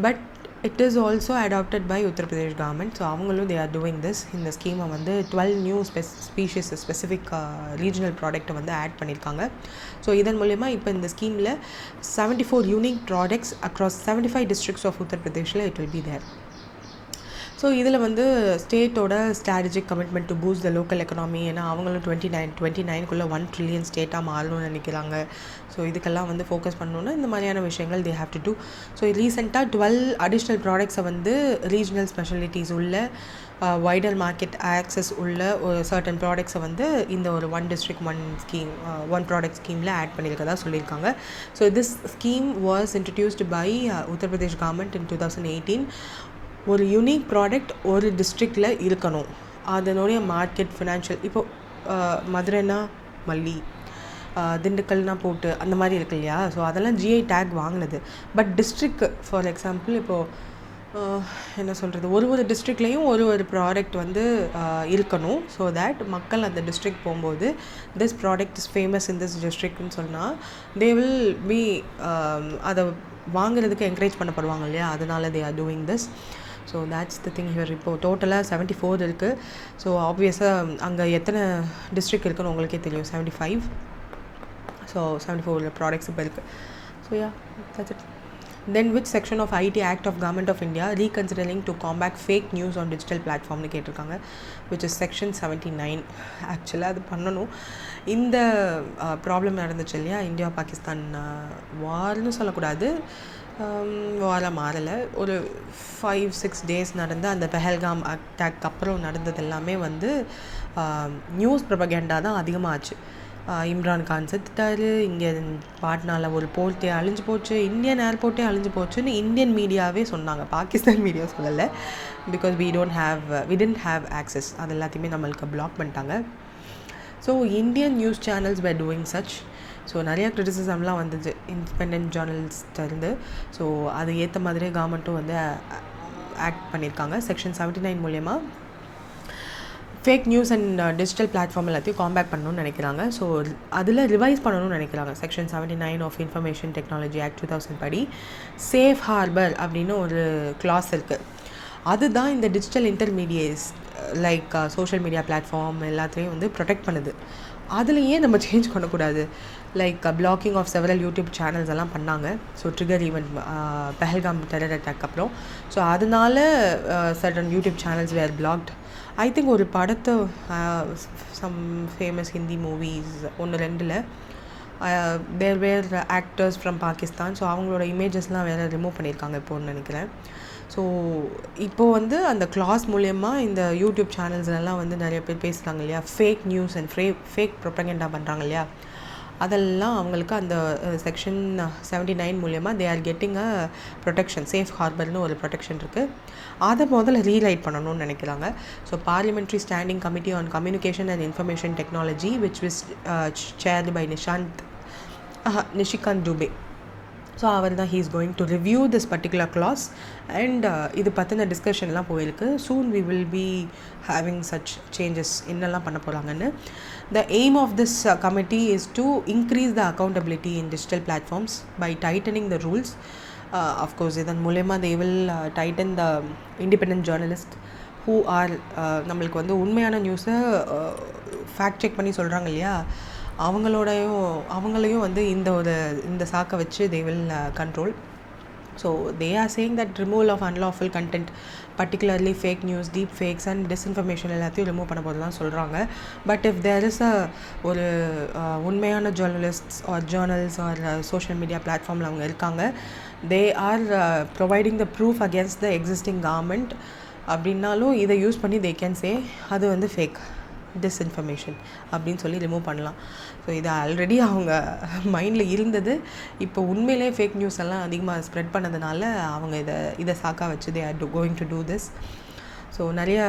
But it is also adopted by Uttar Pradesh government. So அவங்களும் they are doing this. இந்த ஸ்கீமை வந்து 12 நியூ ஸ்பீஷீஸ் ஸ்பெசிஃபிக் ரீஜனல் ப்ராடக்ட்டை வந்து ஆட் பண்ணியிருக்காங்க. ஸோ இதன் மூலயமா இப்போ இந்த ஸ்கீமில் 74 unique products across 75 districts of Uttar Pradeshல it will be there. So இதில் வந்து ஸ்டேட்டோட strategic commitment to boost the local economy, ஏன்னா அவங்களும் 29 1 ட்ரில்லியன் ஸ்டேட்டாக மாறணும்னு நினைக்கிறாங்க. ஸோ இதுக்கெல்லாம் வந்து ஃபோக்கஸ் பண்ணணுன்னா இந்த மாதிரியான விஷயங்கள் they have to do. So ரீசெண்டாக 12 அடிஷ்னல் ப்ராடக்ட்ஸை வந்து ரீஜனல் ஸ்பெஷாலிட்டிஸ் உள்ள வைடர் மார்க்கெட் ஆக்சஸ் உள்ள ஒரு சர்டன் ப்ராடக்ட்ஸை வந்து இந்த ஒரு ஒன் டிஸ்ட்ரிக்ட் ஒன் ப்ராடக்ட் ஸ்கீமில் ஆட் பண்ணியிருக்கதா சொல்லியிருக்காங்க. So this scheme was introduced by Uttar Pradesh government in 2018. ஒரு யூனிக் ப்ராடக்ட் ஒரு டிஸ்ட்ரிக்டில் இருக்கணும், அதனுடைய மார்க்கெட் ஃபினான்ஷியல், இப்போது மதுரைனா மல்லி, திண்டுக்கல்னா போட்டு அந்த மாதிரி இருக்கு இல்லையா. ஸோ அதெல்லாம் ஜிஐ டேக் வாங்கினது. பட் டிஸ்ட்ரிக்ட் ஃபார் எக்ஸாம்பிள் இப்போது என்ன சொல்கிறது, ஒரு டிஸ்ட்ரிக்ட்லேயும் ஒரு ப்ராடக்ட் வந்து இருக்கணும். ஸோ தேட் மக்கள் அந்த டிஸ்ட்ரிக்ட் போகும்போது this product is famous in this டிஸ்ட்ரிக்ட்னு சொன்னால் தே வில் பி அதை வாங்குறதுக்கு என்கரேஜ் பண்ணப்படுவாங்க இல்லையா. அதனால தே are doing this. So that's the thing here. இப்போது டோட்டலாக 74 இருக்குது. ஸோ ஆப்வியஸாக அங்கே எத்தனை டிஸ்ட்ரிக்ட் இருக்குன்னு உங்களுக்கே தெரியும், 75. ஸோ 74 ப்ராடக்ட்ஸ் இப்போ இருக்குது. So yeah, that's it. Then which section of IT Act of Government of India reconsidering to combat fake news on digital platformனு கேட்டிருக்காங்க, which is section 79. ஆக்சுவலாக அது பண்ணணும். இந்த ப்ராப்ளம் நடந்துச்சு இல்லையா, இந்தியா பாகிஸ்தான் வார்னு சொல்லக்கூடாது, வாராக மாறலை, ஒரு 5-6 days நடந்த அந்த பெஹல்காம் அட்டாக் அப்புறம் நடந்தது எல்லாமே வந்து நியூஸ் ப்ரொபகேண்டா தான் அதிகமாக ஆச்சு. இம்ரான் கான் செத்துட்டாரு, இங்கே பாட்னாவில் ஒரு போர்ட்டே அழிஞ்சு போச்சு, இந்தியன் ஏர்போர்ட்டே அழிஞ்சு போச்சுன்னு இந்தியன் மீடியாவே சொன்னாங்க, பாகிஸ்தான் மீடியா சொல்லலை. Because we didn't have access, அது எல்லாத்தையுமே நம்மளுக்கு பிளாக் பண்ணிட்டாங்க. So Indian news channels were doing such. So நிறையா கிரிட்டிசிசம்லாம் வந்துச்சு இண்டிபெண்ட் ஜேர்னலிஸ்ட்லேருந்து. ஸோ அது ஏற்ற மாதிரியே கவர்மெண்ட்டும் வந்து ஆக்ட் பண்ணியிருக்காங்க. செக்ஷன் 79 மூலயமா fake news and digital platform எல்லாத்தையும் காம்பேக்ட் பண்ணணும்னு நினைக்கிறாங்க. ஸோ அதில் ரிவைஸ் பண்ணணும்னு நினைக்கிறாங்க. Section 79 of information technology act 2000 படி சேஃப் ஹார்பர் அப்படின்னு ஒரு கிளாஸ் இருக்குது. அதுதான் இந்த digital intermediates like social media platform எல்லாத்தையும் வந்து ப்ரொடெக்ட் பண்ணுது. அதுலேயே நம்ம சேஞ்ச் பண்ணக்கூடாது. Like blocking of several YouTube channels எல்லாம் பண்ணாங்க. So trigger event Pahalgam terror attack அப்புறம். ஸோ அதனால certain YouTube channels were blocked. I think ஒரு படத்தை some famous Hindi movies 1-2 there were actors from Pakistan. So அவங்களோட இமேஜஸ்லாம் வேறு ரிமூவ் பண்ணியிருக்காங்க இப்போன்னு நினைக்கிறேன். ஸோ இப்போது வந்து அந்த கிளாஸ் மூலயமா இந்த யூடியூப் சேனல்ஸ்லாம் வந்து நிறைய பேர் பேசுகிறாங்க இல்லையா, fake news and fake propaganda பண்ணுறாங்க இல்லையா, அதெல்லாம் அவங்களுக்கு அந்த செக்ஷன் 79 மூலயமா they are getting a protection, safe ஹார்பர்னு ஒரு ப்ரொடெக்ஷன் இருக்குது. அதை முதல்ல ரீரைட் பண்ணணும்னு நினைக்கிறாங்க. So parliamentary standing committee on communication and information technology which was chaired by Nishikant Dubey. So அவர் தான் he is going to review this particular clause and இது பற்றின டிஸ்கஷன்லாம் போயிருக்கு. Soon we will be having such changes, என்னெல்லாம் பண்ண போகிறாங்கன்னு. The aim of this committee is to increase the accountability in digital platforms by tightening the rules. Of course, இதன் மூலமா they will tighten the independent journalists who are நம்மளுக்கு வந்து உண்மையான நியூஸை fact check பண்ணி சொல்கிறாங்க இல்லையா, அவங்களையும் வந்து இந்த சாக்கை வச்சு they will control. So they are saying that removal of unlawful content, particularly fake news, deep fakes and disinformation எல்லாத்தையும் ரிமூவ் பண்ண போது தான் சொல்கிறாங்க. பட் இஃப் தேர் இஸ் ஒரு உண்மையான journalists or journals or social media பிளாட்ஃபார்மில் அவங்க இருக்காங்க, they are providing the proof against the existing government அப்படின்னாலும் இதை யூஸ் பண்ணி தே கேன் சே அது வந்து ஃபேக் டிஸ்இன்ஃபர்மேஷன் அப்படின்னு சொல்லி ரிமூவ் பண்ணலாம். ஸோ இது ஆல்ரெடி அவங்க மைண்டில் இருந்தது. இப்போ உண்மையிலே ஃபேக் நியூஸ் எல்லாம் அதிகமாக ஸ்ப்ரெட் பண்ணதுனால அவங்க இதை சாக்கா வச்சு தே are going to do this. So நிறைய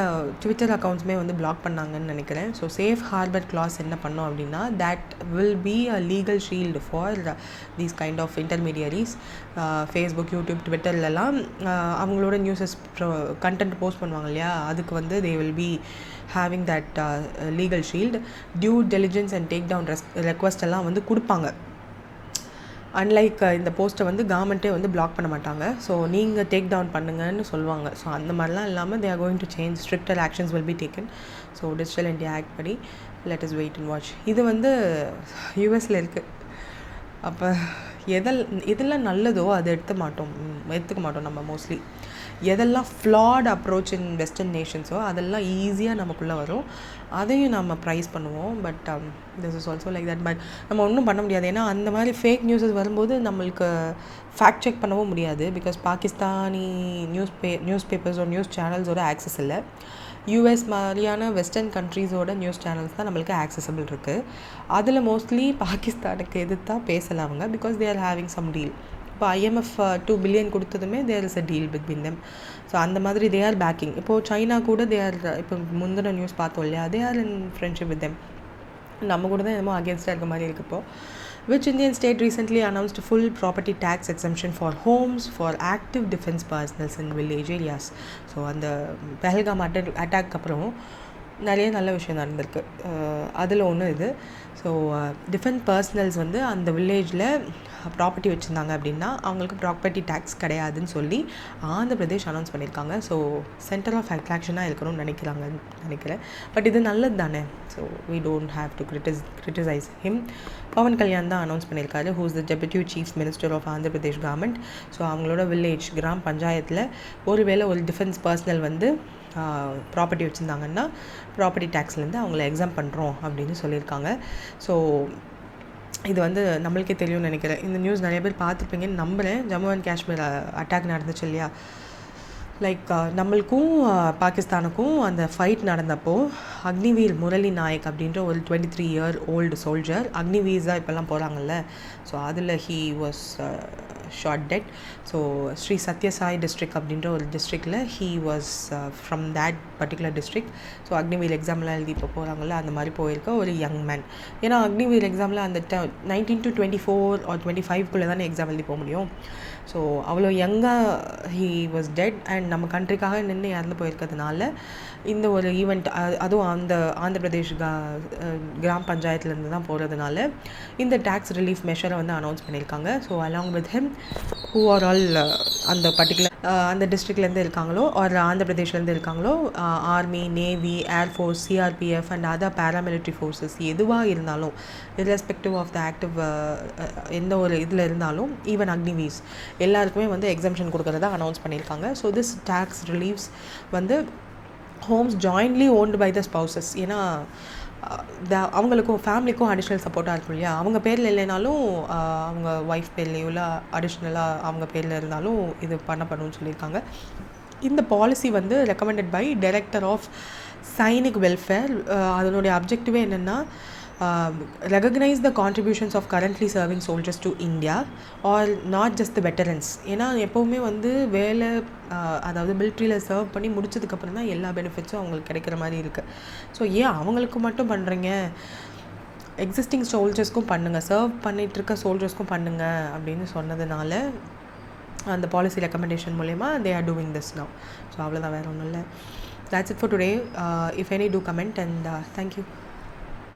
ட்விட்டர் அக்கௌண்ட்ஸுமே வந்து பிளாக் பண்ணாங்கன்னு நினைக்கிறேன். ஸோ சேஃப் ஹார்பர் கிளாஸ் என்ன பண்ணோம் அப்படின்னா, that will be a legal shield for these kind of intermediaries. Facebook, YouTube, ட்விட்டர்லலாம் அவங்களோட நியூஸஸ் கண்டென்ட் போஸ்ட் பண்ணுவாங்க இல்லையா, அதுக்கு வந்து they will be having that legal shield. Due diligence and take down request எல்லாம் வந்து கொடுப்பாங்க. அன்லைக் இந்த போஸ்ட்டை வந்து கவர்மெண்ட்டே வந்து பிளாக் பண்ண மாட்டாங்க. ஸோ நீங்கள் டேக் டவுன் பண்ணுங்கன்னு சொல்லுவாங்க. ஸோ அந்த மாதிரிலாம் இல்லாமல் they are going to change, stricter actions will be taken. So digital India act படி let is wait and watch. இது வந்து யூஎஸில் இருக்குது. அப்போ எதெல்லாம் நல்லதோ அதை எடுத்துக்க மாட்டோம் நம்ம மோஸ்ட்லி. எதெல்லாம் ஃப்ளாட் அப்ரோச் இன் வெஸ்டர்ன் நேஷன்ஸோ அதெல்லாம் ஈஸியாக நமக்குள்ளே வரும், அதையும் நம்ம ப்ரைஸ் பண்ணுவோம். But this is also like that. But நம்ம ஒன்றும் பண்ண முடியாது, ஏன்னா அந்த மாதிரி ஃபேக் நியூஸஸ் வரும்போது நம்மளுக்கு ஃபேக்ட் செக் பண்ணவும் முடியாது. பிகாஸ் பாகிஸ்தானி நியூஸ் பேப்பர்ஸோ நியூஸ் சேனல்ஸோட ஆக்சஸ் இல்லை. யூஎஸ் மாதிரியான வெஸ்டர்ன் கண்ட்ரீஸோட நியூஸ் சேனல்ஸ் தான் நம்மளுக்கு ஆக்சசபிள் இருக்குது. அதில் மோஸ்ட்லி பாகிஸ்தானுக்கு எதிர்த்தான் பேசலாம் அவங்க, because they are having some deal. இப்போ IMF $2 billion கொடுத்ததுமே there is a deal between them. So அந்த மாதிரி தே ஆர் பேக்கிங். இப்போது சைனா கூட தே ஆர், இப்போ முந்தின நியூஸ் பார்த்தோம் இல்லையா, they are in friendship with them. நம்ம கூட தான் என்னமோ அகேன்ஸ்டாக இருக்க மாதிரி இருக்கு. இப்போ which Indian state recently announced full property tax exemption for homes for active defense personnel in village areas. So அந்த பெஹல்காம் அட்டாக் அப்புறம் நிறைய நல்ல விஷயம் நடந்திருக்கு. அதில் ஒன்று இது. ஸோ டிஃபென்ஸ் பர்சனல்ஸ் வந்து அந்த வில்லேஜில் ப்ராப்பர்ட்டி வச்சுருந்தாங்க அப்படின்னா அவங்களுக்கு ப்ராப்பர்ட்டி டேக்ஸ் கிடையாதுன்னு சொல்லி ஆந்திர பிரதேஷ் அனௌன்ஸ் பண்ணியிருக்காங்க. ஸோ சென்டர் ஆஃப் அட்ராக்ஷனாக இருக்கணும்னு நினைக்கிறேன். பட் இது நல்லது தானே. So we don't have to criticize him. Pawan Kalyan தான் அனௌன்ஸ் பண்ணியிருக்காரு, who is the Deputy Chief Minister of Andhra Pradesh government. So அவங்களோட வில்லேஜ் கிராம் பஞ்சாயத்தில் ஒருவேளை ஒரு டிஃபென்ஸ் பர்சனல் வந்து ப்ராப்பர்ட்டி வச்சுருந்தாங்கன்னா ப்ராப்பர்ட்டி டேக்ஸ்லேருந்து அவங்கள எக்ஸாம் பண்ணுறோம் அப்படின்னு சொல்லியிருக்காங்க. ஸோ இது வந்து நம்மளுக்கே தெரியும்னு நினைக்கிறேன். இந்த நியூஸ் நிறைய பேர் பார்த்துருப்பீங்கன்னு நம்புகிறேன். ஜம்மு அண்ட் காஷ்மீர் அட்டாக் நடந்துச்சு இல்லையா, லைக் நம்மளுக்கும் பாகிஸ்தானுக்கும் அந்த ஃபைட் நடந்தப்போ அக்னிவீர் முரளி நாயக் அப்படின்ற ஒரு 23-year-old சோல்ஜர், அக்னிவீர் தான் இப்போல்லாம் போகிறாங்கல்ல, ஸோ அதில் he was shot dead. So Shri Sathya Sai district அப்படின்ற ஒரு டிஸ்ட்ரிக்டில் he was from that particular district. So Agniveer எக்ஸாம்லாம் எழுதி இப்போ போகிறாங்கல்ல, அந்த மாதிரி போயிருக்க ஒரு யங் மேன். ஏன்னா அக்னிவீர் எக்ஸாமில் அந்த 19 to 24 or 25 தானே எக்ஸாம் எழுதி போக முடியும். ஸோ அவ்வளோ யங்காக ஹீ வாஸ் டெட். அண்ட் நம்ம கண்ட்ரிக்காக நின்று இறந்து போயிருக்கிறதுனால இந்த ஒரு ஈவெண்ட், அதுவும் அந்த ஆந்திர பிரதேஷ் கிராம் பஞ்சாயத்துலேருந்து தான் போகிறதுனால இந்த டேக்ஸ் ரிலீஃப் மெஷரை வந்து அனௌன்ஸ் பண்ணியிருக்காங்க. So along with him who are all அந்த பர்டிகுலர் அந்த டிஸ்ட்ரிக்ட்லேருந்து இருக்காங்களோ ஆர் ஆந்திர பிரதேஷ்லேருந்து இருக்காங்களோ, army, navy, air force, CRPF and other paramilitary forces எதுவாக இருந்தாலும், இர்ரெஸ்பெக்டிவ் ஆஃப் த ஆக்டிவ் எந்த ஒரு இதில் இருந்தாலும், ஈவன் அக்னிவீஸ் எல்லாருக்குமே வந்து எக்ஸம்ஷன் கொடுக்குறதா அனௌன்ஸ் பண்ணியிருக்காங்க. ஸோ திஸ் டேக்ஸ் ரிலீவ்ஸ் வந்து homes jointly owned by the spouses. ஏன்னா அவங்களுக்கும் ஃபேமிலிக்கும் அடிஷ்னல் சப்போர்ட்டாக இருக்கும் இல்லையா. அவங்க பேரில் இல்லைனாலும் அவங்க ஒய்ஃப் பேர்லேயோ இல்லை அடிஷ்னலாக அவங்க பேரில் இருந்தாலும் இது பண்ணணும்னு சொல்லியிருக்காங்க. இந்த பாலிசி வந்து recommended by director of Sainik welfare. அதனுடைய அப்ஜெக்டிவே என்னென்னா recognize the contributions of currently serving soldiers to India or not just the veterans. ஏன்னா எப்போவுமே வந்து வேலை அதாவது மிலிட்ரியில் சர்வ் பண்ணி முடிச்சதுக்கப்புறம் தான் எல்லா பெனிஃபிட்ஸும் அவங்களுக்கு கிடைக்கிற மாதிரி இருக்குது. ஸோ ஏன் அவங்களுக்கு மட்டும் பண்ணுறீங்க, எக்ஸிஸ்டிங் சோல்ஜர்ஸ்க்கும் பண்ணுங்கள், சர்வ் பண்ணிகிட்ருக்க சோல்ஜர்ஸ்க்கும் பண்ணுங்கள் அப்படின்னு சொன்னதுனால அந்த பாலிசி ரெக்கமெண்டேஷன் மூலயமா they are doing this now. So அவ்வளோதான், வேறு ஒன்றும் இல்லை. That's it for today. If any, do comment and thank you.